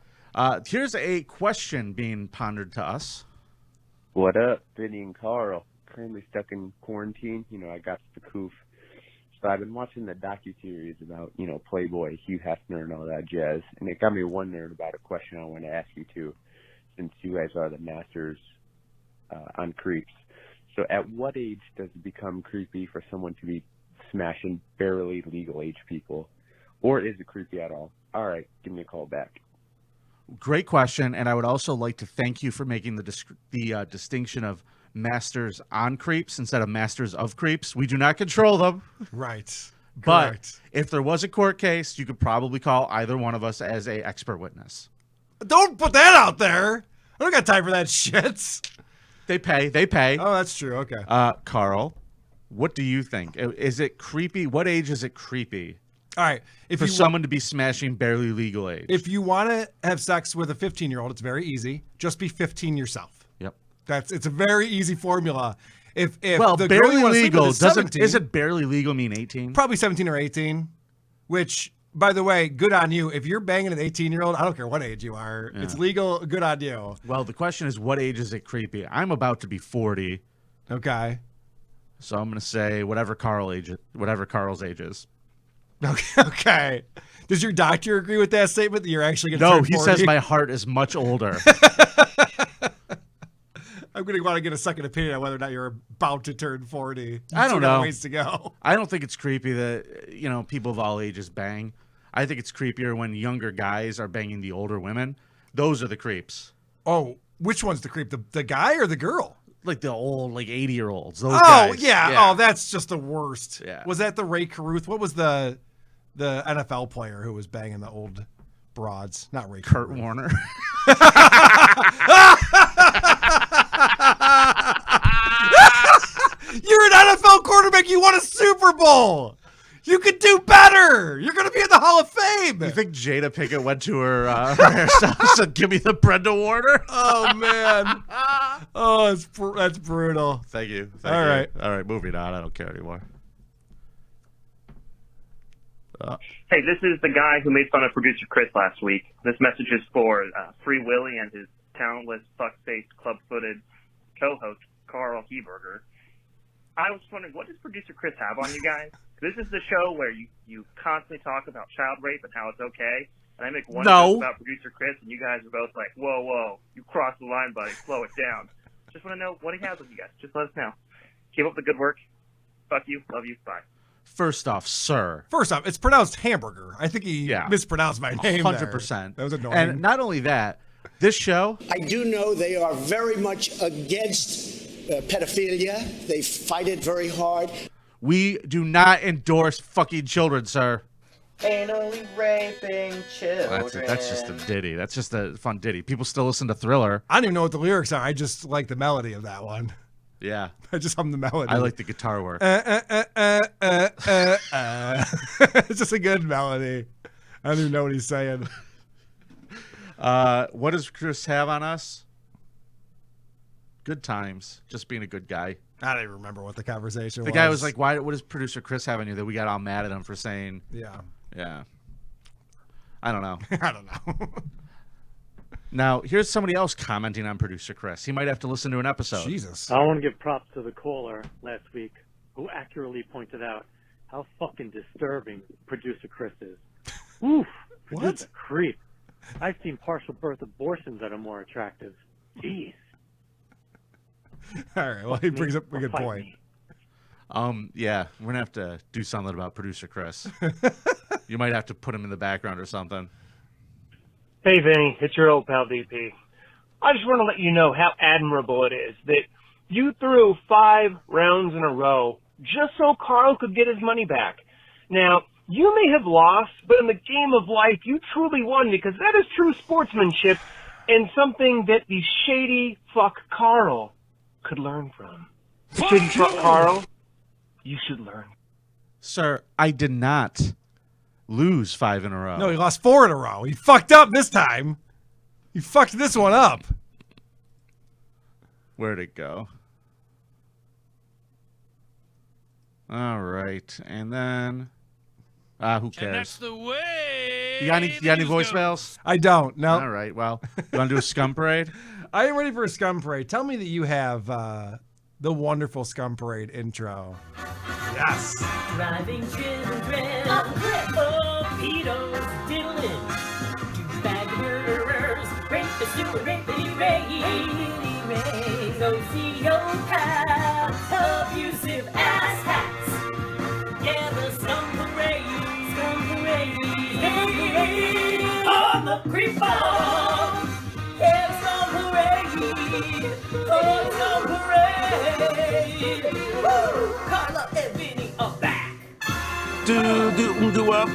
Here's a question being pondered to us. What up, Vinny and Carl? Currently stuck in quarantine. I got the coof. So I've been watching the docuseries about, Playboy, Hugh Hefner, and all that jazz. And it got me wondering about a question I want to ask you too, since you guys are the masters on creeps. So at what age does it become creepy for someone to be smashing barely legal age people? Or is it creepy at all? All right, give me a call back. Great question, and I would also like to thank you for making the distinction of masters on creeps instead of masters of creeps. We do not control them. Right. But Correct. If there was a court case, you could probably call either one of us as a expert witness. Don't put that out there. I don't got time for that shit. They pay. Oh, that's true. Okay. Carl, what do you think? Is it creepy? What age is it creepy? All right. For someone to be smashing barely legal age. If you want to have sex with a 15-year-old, it's very easy. Just be 15 yourself. Yep. It's a very easy formula. If well, the girl you barely wanna sleep with legal is 17, does it barely legal mean 18? Probably 17 or 18. Which, by the way, good on you. If you're banging an 18-year-old, I don't care what age you are. Yeah. It's legal. Good on you. Well, the question is, what age is it creepy? I'm about to be 40. Okay. So I'm going to say whatever Carl's age is. Okay. Does your doctor agree with that statement that you're actually going to No, turn 40? he says my heart is much older. I'm going to want to get a second opinion on whether or not you're about to turn 40. I don't know. Ways to go. I don't think it's creepy that, people of all ages bang. I think it's creepier when younger guys are banging the older women. Those are the creeps. Oh, which one's the creep? The guy or the girl? Like the old, 80-year-olds. Those Oh, guys. yeah. Oh, that's just the worst. Yeah. Was that the Ray Caruth? What was the NFL player who was banging the old broads? Not Ray Kurt Caruth. Warner. You're an NFL quarterback. You won a Super Bowl. You could do better. You're going to be in the Hall of Fame. You think Jada Pinkett went to her hairstylist and said, "Give me the Brenda Warner"? Oh man. Oh, that's brutal. Thank you. All right. All right. Moving on. I don't care anymore. Hey, this is the guy who made fun of producer Chris last week. This message is for Free Willy and his talentless, fuck-faced, club-footed co-host, Karl Heberger. I was wondering, what does producer Chris have on you guys? This is the show where you constantly talk about child rape and how it's okay. And I make one joke about producer Chris, and you guys are both like, whoa, you crossed the line, buddy. Slow it down. Just want to know what he has with you guys. Just let us know. Keep up the good work. Fuck you. Love you. Bye. First off, sir. First off, it's pronounced hamburger. I think he mispronounced my name 100%. That was annoying. And not only that, this show... I do know they are very much against pedophilia. They fight it very hard. We do not endorse fucking children, sir. Anally raping children. That's just a ditty. That's just a fun ditty. People still listen to Thriller. I don't even know what the lyrics are. I just like the melody of that one. Yeah. I just hum the melody. I like the guitar work. It's just a good melody. I don't even know what he's saying. What does Chris have on us? Good times. Just being a good guy. I don't even remember what the conversation was. The guy was like, what does producer Chris have on you that we got all mad at him for saying? Yeah. I don't know. I don't know. Now, here's somebody else commenting on producer Chris. He might have to listen to an episode. Jesus. I want to give props to the caller last week who accurately pointed out how fucking disturbing producer Chris is. Oof. What? A creep. I've seen partial birth abortions that are more attractive. Jeez. All right. Well, he brings up a good point. Yeah, we're going to have to do something about producer Chris. You might have to put him in the background or something. Hey, Vinny, it's your old pal DP. I just want to let you know how admirable it is that you threw 5 rounds in a row just so Karl could get his money back. Now, you may have lost, but in the game of life, you truly won because that is true sportsmanship and something that the shady fuck Karl could learn from. Shady fuck Karl, you should learn. Sir, I did not lose 5 in a row. No, he lost 4 in a row. He fucked up this time. He fucked this one up. Where'd it go? All right. And then... who cares? And that's the way. You got any voicemails? I don't, no. All right, well, you want to do a Scum Parade? I am ready for a Scum Parade. Tell me that you have the wonderful Scum Parade intro. Yes. Driving children up pedos diddling, bag murderers, rapists do rapey sociopaths, abusive ass hats. Yeah, the Scum Parade on the creep off. Yeah, the Scum Parade, Woo! Carla and Vinny are back. Do up.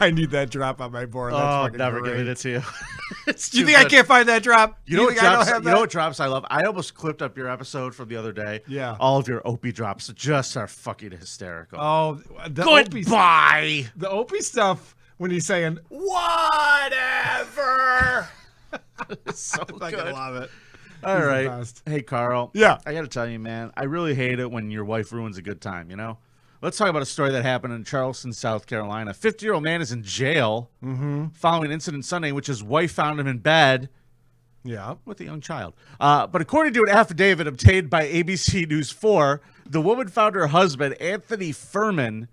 I need that drop on my board. That's I'm fucking never great. giving it to you. You think I can't find that drop? You know what think I don't drops? have You know that? what drops I love? I almost clipped up your episode from the other day. Yeah. All of your Opie drops just are fucking hysterical. Oh, the goodbye. The Opie stuff when he's saying whatever. It's so I good. love it. All He's the right. best. Hey, Carl. Yeah. I got to tell you, man, I really hate it when your wife ruins a good time, you know? Let's talk about a story that happened in Charleston, South Carolina. A 50-year-old man is in jail following an incident Sunday in which his wife found him in bed with a young child. But according to an affidavit obtained by ABC News 4, the woman found her husband, Anthony Furman,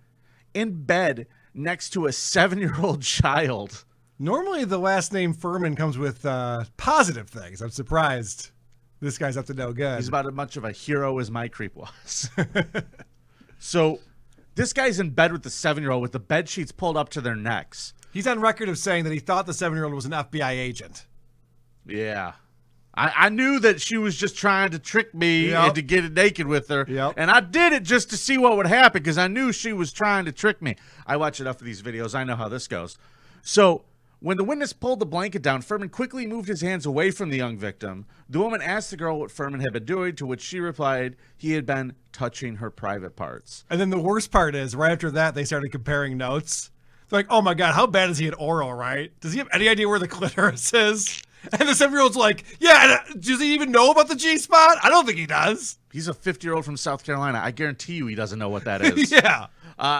in bed next to a 7-year-old child. Normally, the last name Furman comes with positive things. I'm surprised this guy's up to no good. He's about as much of a hero as my creep was. So this guy's in bed with the 7-year-old with the bed sheets pulled up to their necks. He's on record of saying that he thought the 7-year-old was an FBI agent. Yeah. I knew that she was just trying to trick me and to get naked with her. And I did it just to see what would happen because I knew she was trying to trick me. I watch enough of these videos. I know how this goes. So when the witness pulled the blanket down, Furman quickly moved his hands away from the young victim. The woman asked the girl what Furman had been doing, to which she replied he had been touching her private parts. And then the worst part is, right after that, they started comparing notes. They're like, oh my God, how bad is he at oral, right? Does he have any idea where the clitoris is? And the 7-year-old's like, yeah, does he even know about the G-spot? I don't think he does. He's a 50-year-old from South Carolina. I guarantee you he doesn't know what that is. Yeah.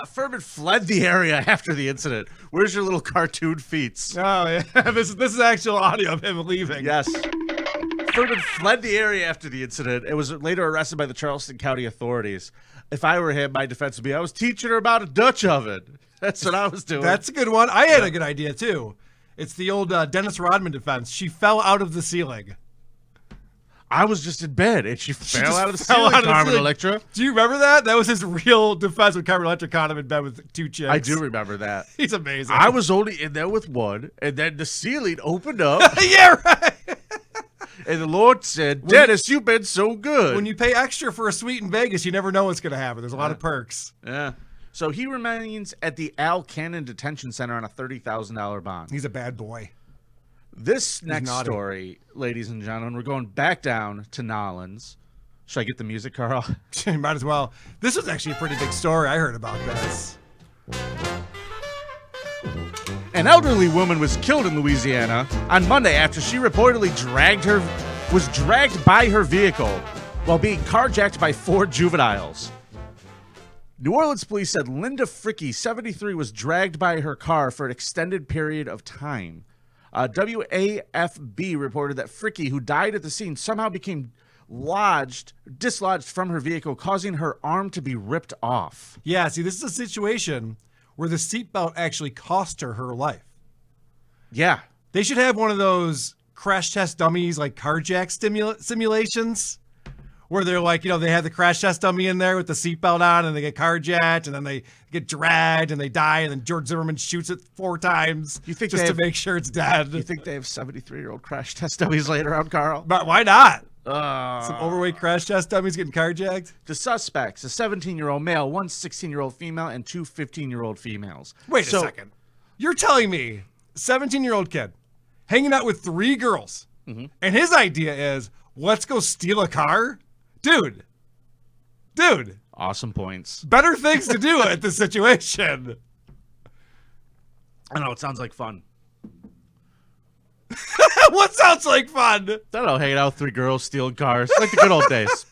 Furman fled the area after the incident. Where's your little cartoon feats? Oh, yeah. This is actual audio of him leaving. Yes. Furman fled the area after the incident and was later arrested by the Charleston County authorities. If I were him, my defense would be, I was teaching her about a Dutch oven. That's what I was doing. That's a good one. I had a good idea, too. It's the old Dennis Rodman defense. She fell out of the ceiling. I was just in bed, and she fell out of the ceiling, Carmen Electra. Do you remember that? That was his real defense when Carmen Electra caught him in bed with 2 chicks. I do remember that. He's amazing. I was only in there with one, and then the ceiling opened up. Yeah, right. And the Lord said, Dennis, you've been so good. When you pay extra for a suite in Vegas, you never know what's going to happen. There's a lot of perks. Yeah. So he remains at the Al Cannon Detention Center on a $30,000 bond. He's a bad boy. This next story, ladies and gentlemen, we're going back down to Nolans. Should I get the music, Carl? Might as well. This was actually a pretty big story. I heard about this. An elderly woman was killed in Louisiana on Monday after she reportedly was dragged by her vehicle while being carjacked by 4 juveniles. New Orleans police said Linda Fricky, 73, was dragged by her car for an extended period of time. WAFB reported that Fricky, who died at the scene, somehow became dislodged from her vehicle, causing her arm to be ripped off. Yeah, see, this is a situation where the seatbelt actually cost her life. Yeah. They should have one of those crash test dummies, like carjack simulations, where they're like, they have the crash test dummy in there with the seatbelt on, and they get carjacked, and then they get dragged, and they die, and then George Zimmerman shoots it 4 times to make sure it's dead. You think they have 73-year-old crash test dummies later on, Carl? But why not? Some overweight crash test dummies getting carjacked? The suspects, a 17-year-old male, 1 16-year-old female, and 2 15-year-old females. Wait a second. You're telling me 17-year-old kid hanging out with 3 girls, and his idea is, let's go steal a car? Dude. Awesome points. Better things to do at this situation. I know, it sounds like fun. What sounds like fun? I don't know, hanging out with 3 girls, stealing cars. Like the good old days.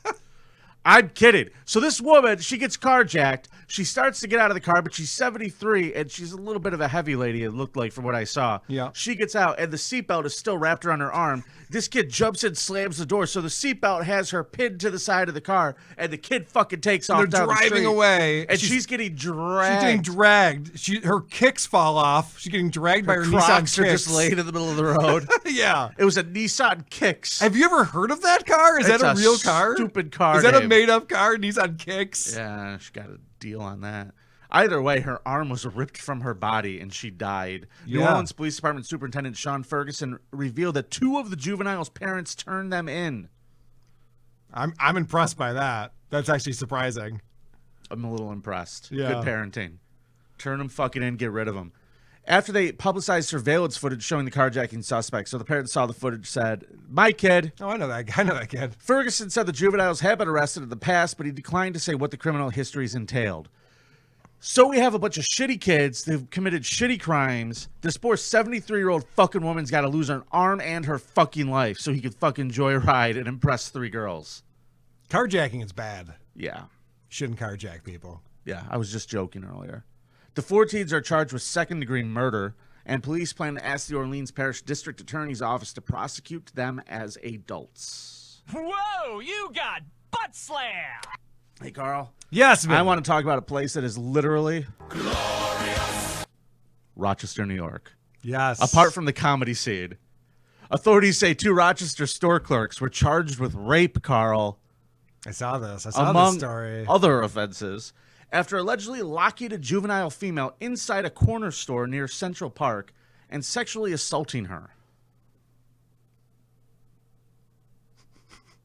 I'm kidding. So this woman, she gets carjacked. She starts to get out of the car, but she's 73, and she's a little bit of a heavy lady, it looked like, from what I saw. Yeah. She gets out, and the seatbelt is still wrapped around her arm. This kid jumps in, slams the door, so the seatbelt has her pinned to the side of the car, and the kid fucking takes off down the street. They're driving away. And she's getting dragged. She's getting dragged. Her kicks fall off. She's getting dragged by her Nissan Crocs Kicks. are just laid in the middle of the road. Yeah. It was a Nissan Kicks. Have you ever heard of that car? Is that a real car? Stupid car. Is that a made-up car? Nissan Kicks? Yeah, she got a deal on that. Either way, her arm was ripped from her body and she died. New Orleans Police Department Superintendent Sean Ferguson revealed that 2 of the juveniles' parents turned them in. I'm impressed by that. That's actually surprising. I'm a little impressed. Yeah. Good parenting. Turn them fucking in, get rid of them. After they publicized surveillance footage showing the carjacking suspect, so the parents saw the footage, said, my kid. Oh, I know that kid. Ferguson said the juveniles had been arrested in the past, but he declined to say what the criminal histories entailed. So we have a bunch of shitty kids. They've committed shitty crimes. This poor 73-year-old fucking woman's got to lose an arm and her fucking life so he could fucking joyride and impress 3 girls. Carjacking is bad. Yeah. Shouldn't carjack people. Yeah, I was just joking earlier. The 4 teens are charged with second-degree murder, and police plan to ask the Orleans Parish District Attorney's Office to prosecute them as adults. Whoa, you got butt slam! Hey, Carl. Yes, man. I want to talk about a place that is literally glorious. Rochester, New York. Yes. Apart from the comedy scene. Authorities say 2 Rochester store clerks were charged with rape, Carl. I saw this. I saw among this story. Other offenses, after allegedly locking a juvenile female inside a corner store near Central Park and sexually assaulting her.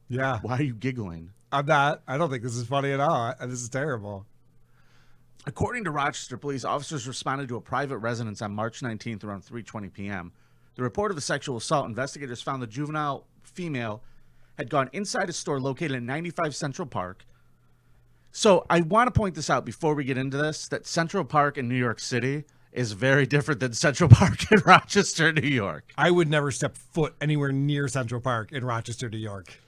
Yeah. Why are you giggling? I'm not. I don't think this is funny at all. This is terrible. According to Rochester police, officers responded to a private residence on March 19th around 3:20 p.m. The report of a sexual assault, investigators found the juvenile female had gone inside a store located in 95 Central Park. So I want to point this out before we get into this, that Central Park in New York City is very different than Central Park in Rochester, New York. I would never step foot anywhere near Central Park in Rochester, New York.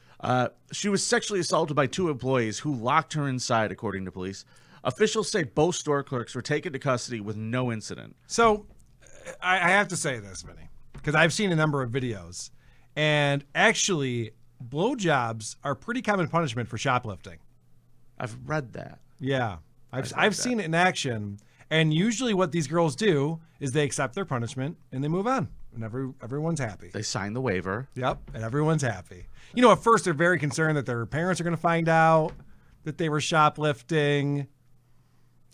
She was sexually assaulted by 2 employees who locked her inside, according to police. Officials say both store clerks were taken to custody with no incident. So I have to say this, Vinny, because I've seen a number of videos, and actually blowjobs are pretty common punishment for shoplifting. I've read that. Yeah. I've seen it in action, and usually what these girls do is they accept their punishment and they move on, and everyone's happy. They sign the waiver. Yep, and everyone's happy. You know, at first they're very concerned that their parents are going to find out that they were shoplifting.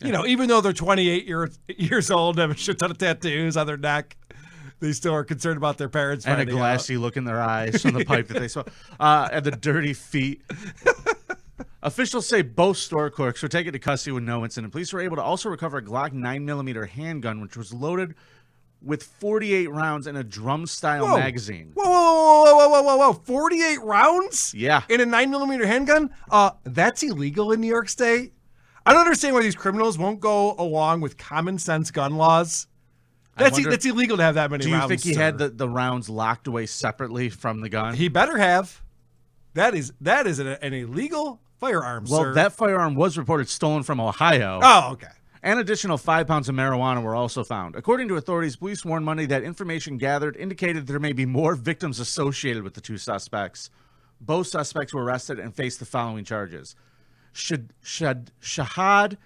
You know, even though they're 28 years old and have a shit ton of tattoos on their neck, they still are concerned about their parents finding out. And a glassy look in their eyes from the pipe that they saw. And the dirty feet. Officials say both store clerks were taken to custody with no incident. Police were able to also recover a Glock 9mm handgun, which was loaded with 48 rounds in a drum-style magazine. Whoa. 48 rounds? Yeah. In a 9mm handgun? That's illegal in New York State. I don't understand why these criminals won't go along with common sense gun laws. That's illegal to have that many rounds. Do you think he had the rounds locked away separately from the gun? He better have. That is an illegal firearm, well, sir. that firearm was reported stolen from Ohio. Oh, okay. An additional 5 pounds of marijuana were also found. According to authorities, police warned Monday that information gathered indicated there may be more victims associated with the 2 suspects. Both suspects were arrested and faced the following charges. Shahad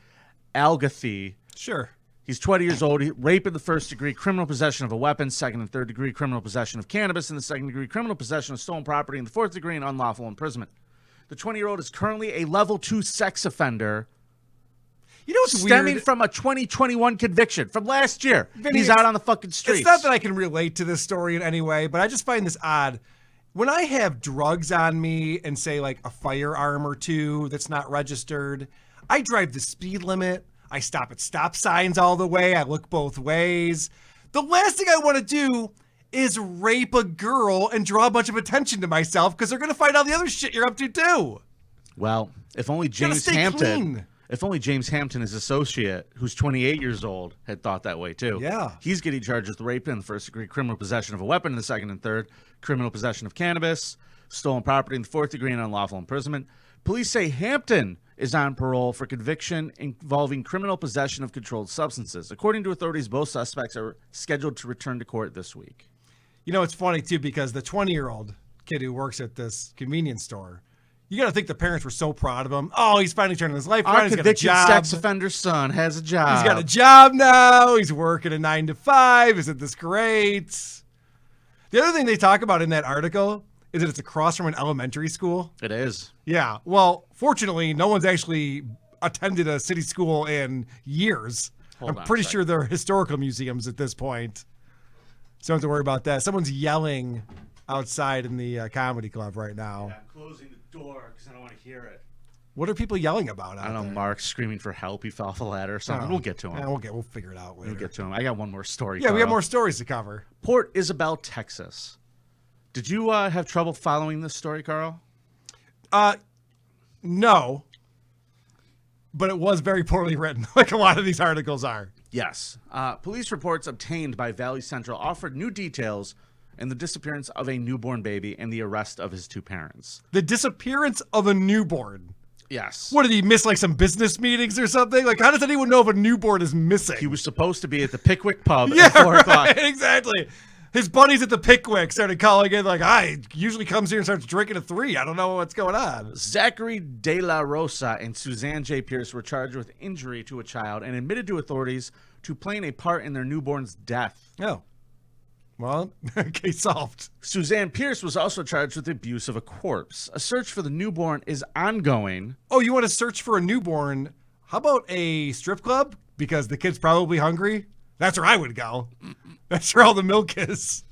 Al-Ghathi. Sure. He's 20 years old. Rape in the 1st degree, criminal possession of a weapon, 2nd and 3rd degree, criminal possession of cannabis in the 2nd degree, criminal possession of stolen property in the 4th degree, and unlawful imprisonment. The 20-year-old is currently a level 2 sex offender. You know what's stemming weird? from a 2021 conviction from last year. Vinny, he's out on the fucking streets. It's not that I can relate to this story in any way, but I just find this odd. When I have drugs on me and say like a firearm or 2 that's not registered, I drive the speed limit. I stop at stop signs all the way. I look both ways. The last thing I want to do is rape a girl and draw a bunch of attention to myself because they're going to find out the other shit you're up to too. Well, if only James Hampton, his associate, who's 28 years old, had thought that way too. Yeah. He's getting charged with rape in the 1st degree, criminal possession of a weapon in the 2nd and 3rd, criminal possession of cannabis, stolen property in the 4th degree, and unlawful imprisonment. Police say Hampton is on parole for conviction involving criminal possession of controlled substances. According to authorities, both suspects are scheduled to return to court this week. You know, it's funny, too, because the 20-year-old kid who works at this convenience store, you got to think the parents were so proud of him. Oh, he's finally turning his life around. Our convicted sex offender's son has a job. He's got a job now. He's working a 9 to 5. Isn't this great? The other thing they talk about in that article is that it's across from an elementary school. It is. Yeah. Well, fortunately, no one's actually attended a city school in years. I'm pretty sure they're historical museums at this point. So don't have to worry about that. Someone's yelling outside in the comedy club right now. Yeah, I'm closing the door because I don't want to hear it. What are people yelling about? I don't know. Mark's screaming for help. He fell off a ladder or something. We'll get to him. Yeah, we'll figure it out later. We'll get to him. I got one more story. Yeah, Carl. we got more stories to cover. Port Isabel, Texas. Did you have trouble following this story, Carl? No. but it was very poorly written, like a lot of these articles are. Yes. Police reports obtained by Valley Central offered new details in the disappearance of a newborn baby and the arrest of his two parents. The disappearance of a newborn? Yes. What, did he miss like some business meetings or something? Like, how does anyone know if a newborn is missing? He was supposed to be at the Pickwick pub yeah, at 4 o'clock. Right, exactly. His buddies at the Pickwick started calling in like, I usually comes here and starts drinking at 3. I don't know what's going on. Zachary De La Rosa and Suzanne J. Pierce were charged with injury to a child and admitted to authorities to playing a part in their newborn's death. Oh. Well, case solved. Suzanne Pierce was also charged with abuse of a corpse. A search for the newborn is ongoing. Oh, you want to search for a newborn? How about a strip club? Because the kid's probably hungry. That's where I would go. That's where all the milk is.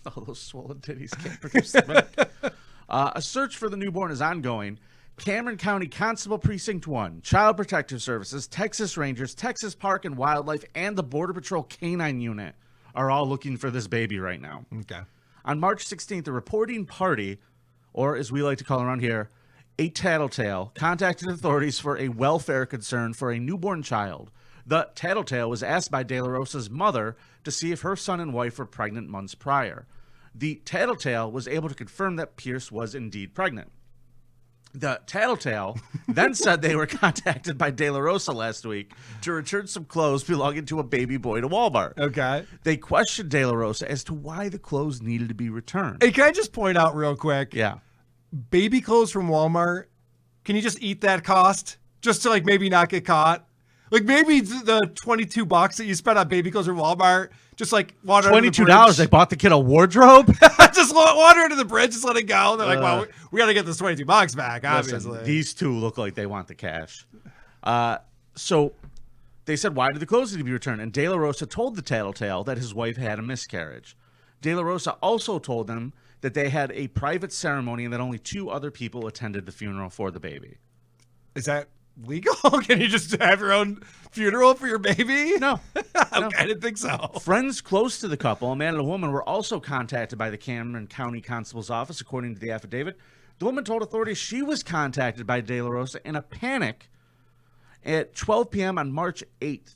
All those swollen titties can't produce the milk. A search for the newborn is ongoing. Cameron County Constable Precinct 1, Child Protective Services, Texas Rangers, Texas Park and Wildlife, and the Border Patrol Canine Unit are all looking for this baby right now. Okay. On March 16th, a reporting party, or as we like to call around here, a tattletale, contacted authorities for a welfare concern for a newborn child. The tattletale was asked by De La Rosa's mother to see if her son and wife were pregnant months prior. The tattletale was able to confirm that Pierce was indeed pregnant. The tattletale then said they were contacted by De La Rosa last week to return some clothes belonging to a baby boy to Walmart. Okay. They questioned De La Rosa as to why the clothes needed to be returned. Hey, can I just point out real quick? Yeah. Baby clothes from Walmart, can you just eat that cost? Just to like maybe not get caught? Like maybe the $22 that you spent on baby clothes from Walmart, just like water under the bridge. $22. They bought the kid a wardrobe? Just water under the bridge, just let it go. They're like, well, we got to get this $22 back, obviously. Listen, these two look like they want the cash. So they said, why did the clothes need to be returned? And De La Rosa told the tattletale that his wife had a miscarriage. De La Rosa also told them that they had a private ceremony and that only 2 other people attended the funeral for the baby. Is that legal? Can you just have your own funeral for your baby? No. I didn't think so. Friends close to the couple, a man and a woman, were also contacted by the Cameron County Constable's office, according to the affidavit. The woman told authorities she was contacted by De La Rosa in a panic at 12 p.m. on March 8th.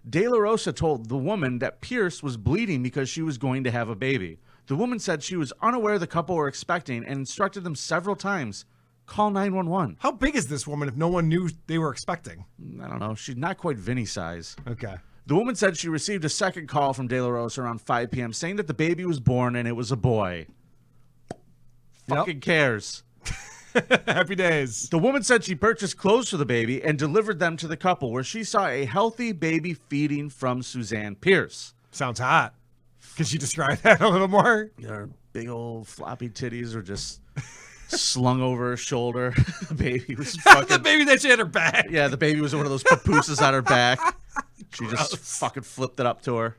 De La Rosa told the woman that Pierce was bleeding because she was going to have a baby. The woman said she was unaware the couple were expecting and instructed them several times, call 911. How big is this woman if no one knew they were expecting? I don't know. She's not quite Vinnie size. Okay. The woman said she received a second call from De La Rosa around 5 p.m. saying that the baby was born and it was a boy. Fucking cares. Happy days. The woman said she purchased clothes for the baby and delivered them to the couple, where she saw a healthy baby feeding from Suzanne Pierce. Sounds hot. Could you describe that a little more? Her big old floppy titties are just slung over her shoulder. The baby was fucking... The baby that she had her back. Yeah, the baby was one of those papooses on her back. She just fucking flipped it up to her.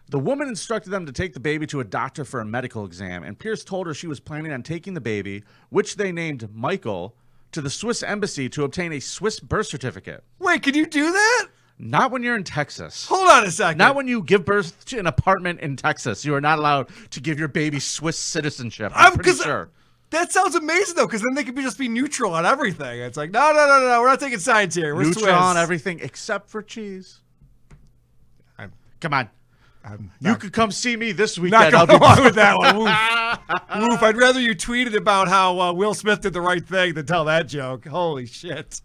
The woman instructed them to take the baby to a doctor for a medical exam, and Pierce told her she was planning on taking the baby, which they named Michael, to the Swiss embassy to obtain a Swiss birth certificate. Wait, can you do that? Not when you're in Texas. Hold on a second. Not when you give birth to an apartment in Texas. You are not allowed to give your baby Swiss citizenship. I'm pretty sure. That sounds amazing, though, because then they could just be neutral on everything. It's like, no, we're not taking sides here. We're neutral Swiss. on everything except for cheese. Come on. You could come see me this weekend. Not going along with that one. Oof. I'd rather you tweeted about how Will Smith did the right thing than tell that joke. Holy shit.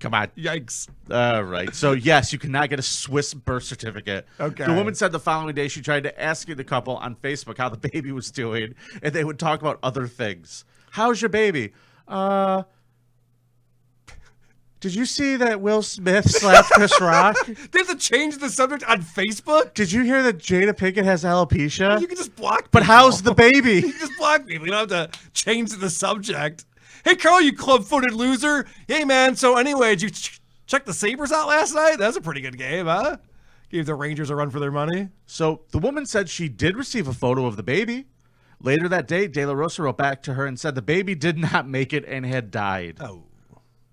Come on. Yikes. All right. So, yes, you cannot get a Swiss birth certificate. Okay. The woman said the following day she tried to ask the couple on Facebook how the baby was doing, and they would talk about other things. How's your baby? Did you see that Will Smith slapped Chris Rock? They have to change the subject on Facebook? Did you hear that Jada Pinkett has alopecia? You can just block people. But how's the baby? You can just block people. You don't have to change the subject. Hey, Carl, you club-footed loser. Hey, man, so anyway, did you check the Sabres out last night? That was a pretty good game, huh? Gave the Rangers a run for their money. So the woman said she did receive a photo of the baby. Later that day, De La Rosa wrote back to her and said the baby did not make it and had died. Oh.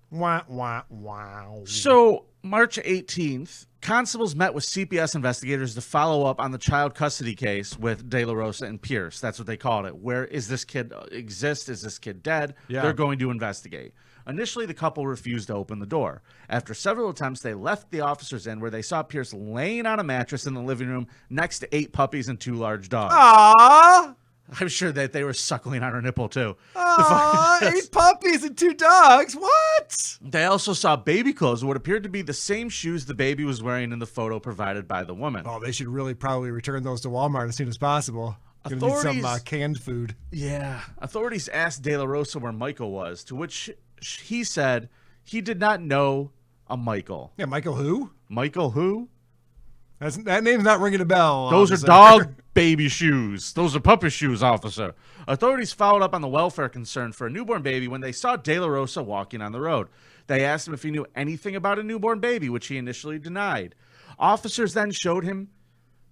Wow. So, March 18th, constables met with CPS investigators to follow up on the child custody case with De La Rosa and Pierce. That's what they called it. Where is this kid exist? Is this kid dead? Yeah. They're going to investigate. Initially, the couple refused to open the door. After several attempts, they left the officers in, where they saw Pierce laying on a mattress in the living room next to 8 puppies and 2 large dogs. Aww. I'm sure that they were suckling on her nipple, too. Aww, 8 puppies and 2 dogs. What? They also saw baby clothes, what appeared to be the same shoes the baby was wearing in the photo provided by the woman. Oh, they should really probably return those to Walmart as soon as possible. Gonna need some canned food. Yeah. Authorities asked De La Rosa where Michael was, to which he said he did not know a Michael. Yeah, Michael who? Michael who? That name's not ringing a bell. Those officer. are dog baby shoes. Those are puppy shoes, officer. Authorities followed up on the welfare concern for a newborn baby when they saw De La Rosa walking on the road. They asked him if he knew anything about a newborn baby, which he initially denied. Officers then showed him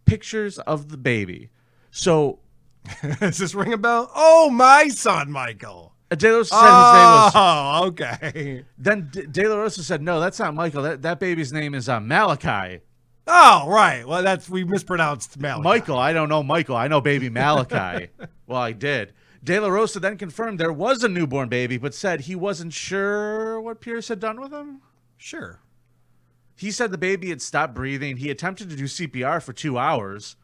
pictures of the baby. So, does this ring a bell? Oh, my son, Michael. De La Rosa said his name was... Oh, okay. Then De La Rosa said, no, that's not Michael. That baby's name is Malachi. Oh, right. Well, we mispronounced Malachi. Michael, I don't know Michael. I know baby Malachi. Well, I did. De La Rosa then confirmed there was a newborn baby, but said he wasn't sure what Pierce had done with him. Sure. He said the baby had stopped breathing. He attempted to do CPR for 2 hours,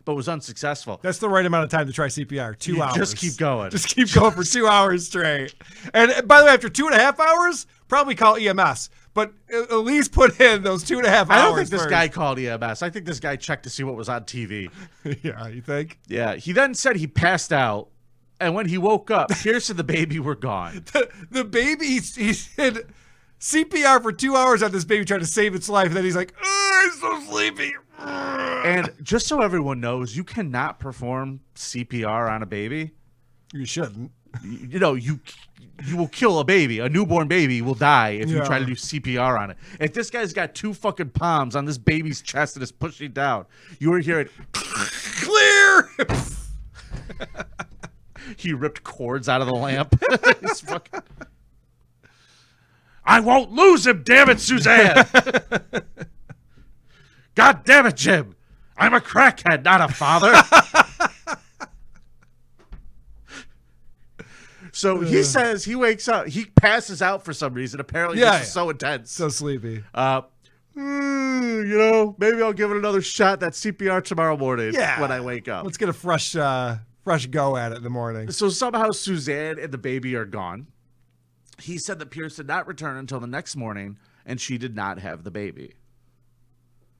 but was unsuccessful. That's the right amount of time to try CPR. 2 hours. Just keep going. Just keep going for 2 hours straight. And by the way, after 2.5 hours, probably call EMS. But at least put in those 2.5 hours. I don't think this first. guy called EMS. I think this guy checked to see what was on TV. Yeah, you think? Yeah. He then said he passed out, and when he woke up, Pierce and the baby were gone. The baby, he did CPR for 2 hours on this baby trying to save its life, and then he's like, I'm so sleepy. And just so everyone knows, you cannot perform CPR on a baby. You shouldn't. You know, you will kill a baby. A newborn baby will die if you try to do CPR on it. If this guy's got 2 fucking palms on this baby's chest and is pushing down, you will hear it clear. He ripped cords out of the lamp. He's fucking... I won't lose him, damn it, Suzanne. God damn it, Jim. I'm a crackhead, not a father. So he says he wakes up, he passes out for some reason. Apparently, this is so intense. So sleepy. You know, maybe I'll give it another shot, that CPR tomorrow morning when I wake up. Let's get a fresh go at it in the morning. So somehow Suzanne and the baby are gone. He said that Pierce did not return until the next morning, and she did not have the baby.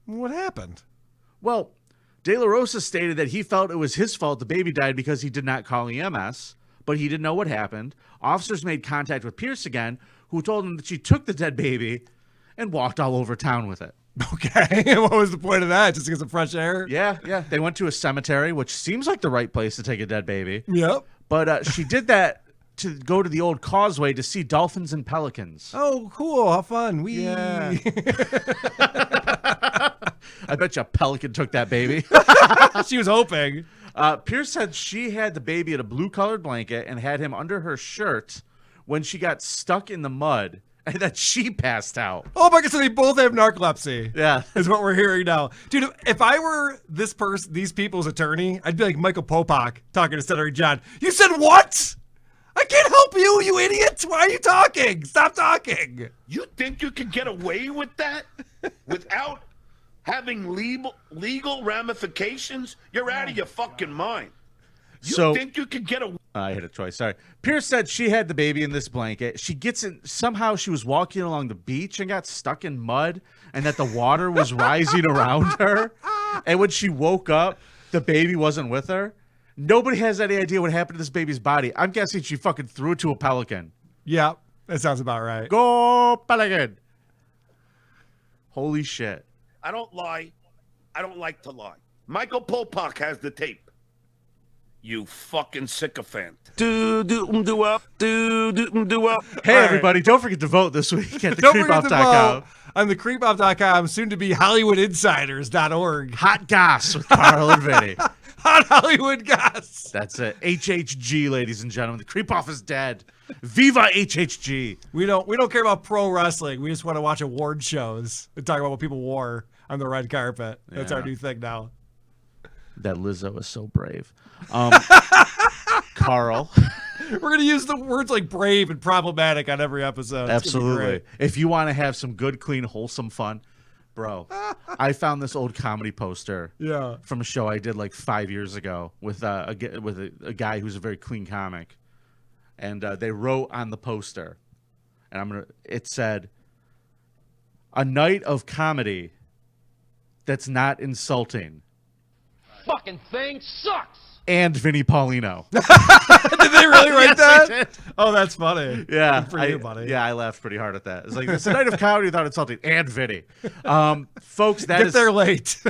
What happened? Well, De La Rosa stated that he felt it was his fault the baby died because he did not call EMS, but he didn't know what happened. Officers made contact with Pierce again, who told him that she took the dead baby and walked all over town with it. Okay, what was the point of that? Just to get some fresh air? Yeah. They went to a cemetery, which seems like the right place to take a dead baby. Yep. But she did that to go to the old causeway to see dolphins and pelicans. Oh, cool. How fun. Yeah. I bet you a pelican took that baby. She was hoping. Pierce said she had the baby in a blue-colored blanket and had him under her shirt when she got stuck in the mud, and that she passed out. Oh my God, so they both have narcolepsy. Yeah. Is what we're hearing now. Dude, if I were these people's attorney, I'd be like Michael Popak talking to Senator John. You said what? I can't help you, you idiot. Why are you talking? Stop talking. You think you could get away with that without having legal ramifications? You're out of your fucking mind. You think you could get away? I hit a choice. Sorry. Pierce said she had the baby in this blanket. She gets in. Somehow she was walking along the beach and got stuck in mud, and that the water was rising around her. And when she woke up, the baby wasn't with her. Nobody has any idea what happened to this baby's body. I'm guessing she fucking threw it to a pelican. Yeah, that sounds about right. Go pelican. Holy shit. I don't lie. I don't like to lie. Michael Popak has the tape. You fucking sycophant. Do up. Hey, everybody, don't forget to vote this week at thecreepoff.com. On thecreepoff.com, soon to be HollywoodInsiders.org. Hot goss with Karl and Vinnie. Hot Hollywood goss. That's it. HHG, ladies and gentlemen. The Creepoff is dead. Viva HHG. We don't care about pro wrestling. We just want to watch award shows and talk about what people wore on the red carpet. That's our new thing now. That Lizzo is so brave. Karl. We're going to use the words like brave and problematic on every episode. Absolutely. If you want to have some good, clean, wholesome fun, bro, I found this old comedy poster from a show I did like 5 years ago with a guy who's a very clean comic. And they wrote on the poster, and it said, "A night of comedy that's not insulting." Fucking thing sucks. And Vinnie Paulino. Did they really write that? Oh, that's funny. Yeah. Good for you, buddy. Yeah, I laughed pretty hard at that. It's like, it's a night of comedy without insulting. And Vinnie. Folks, Get there late.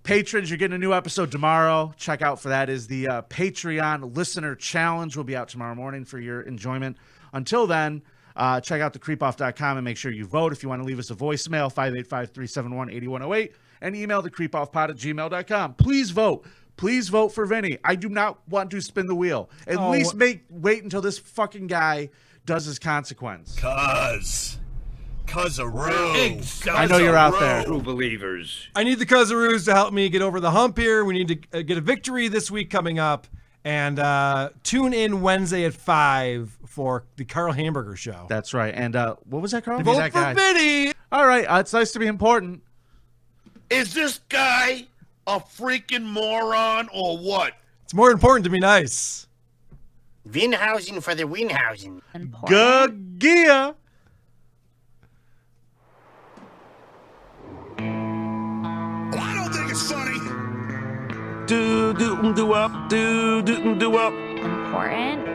Patrons, you're getting a new episode tomorrow. Check out for that is the Patreon Listener Challenge. Will be out tomorrow morning for your enjoyment. Until then, check out thecreepoff.com and make sure you vote. If you want to leave us a voicemail, 585-371-8108, and email thecreepoffpod@gmail.com. Please vote. Please vote for Vinny. I do not want to spin the wheel. At least wait until this fucking guy does his consequence. Cuzzaroos. I know you're out there. True believers. I need the Cuzzaroos to help me get over the hump here. We need to get a victory this week coming up. And tune in Wednesday at 5 for the Karl Hamburger Show. That's right. And what was that, Karl? Vote for Vinny. All right. It's nice to be important. Is this guy a freaking moron or what? It's more important to be nice. Winhausen for the Winhausen. Good gear. I don't think it's funny. Do up. Important.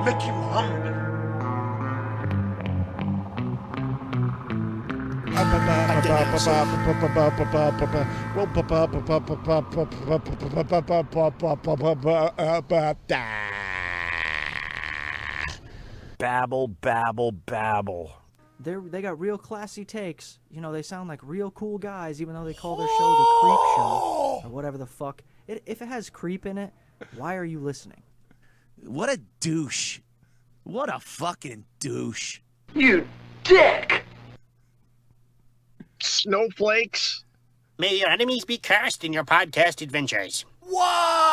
Make him hungry. Babble, babble, babble. They got real classy takes. You know, they sound like real cool guys, even though they call their show the Creep Show or whatever the fuck. If it has creep in it, why are you listening? What a douche. What a fucking douche. You dick. Snowflakes. May your enemies be cursed in your podcast adventures. What?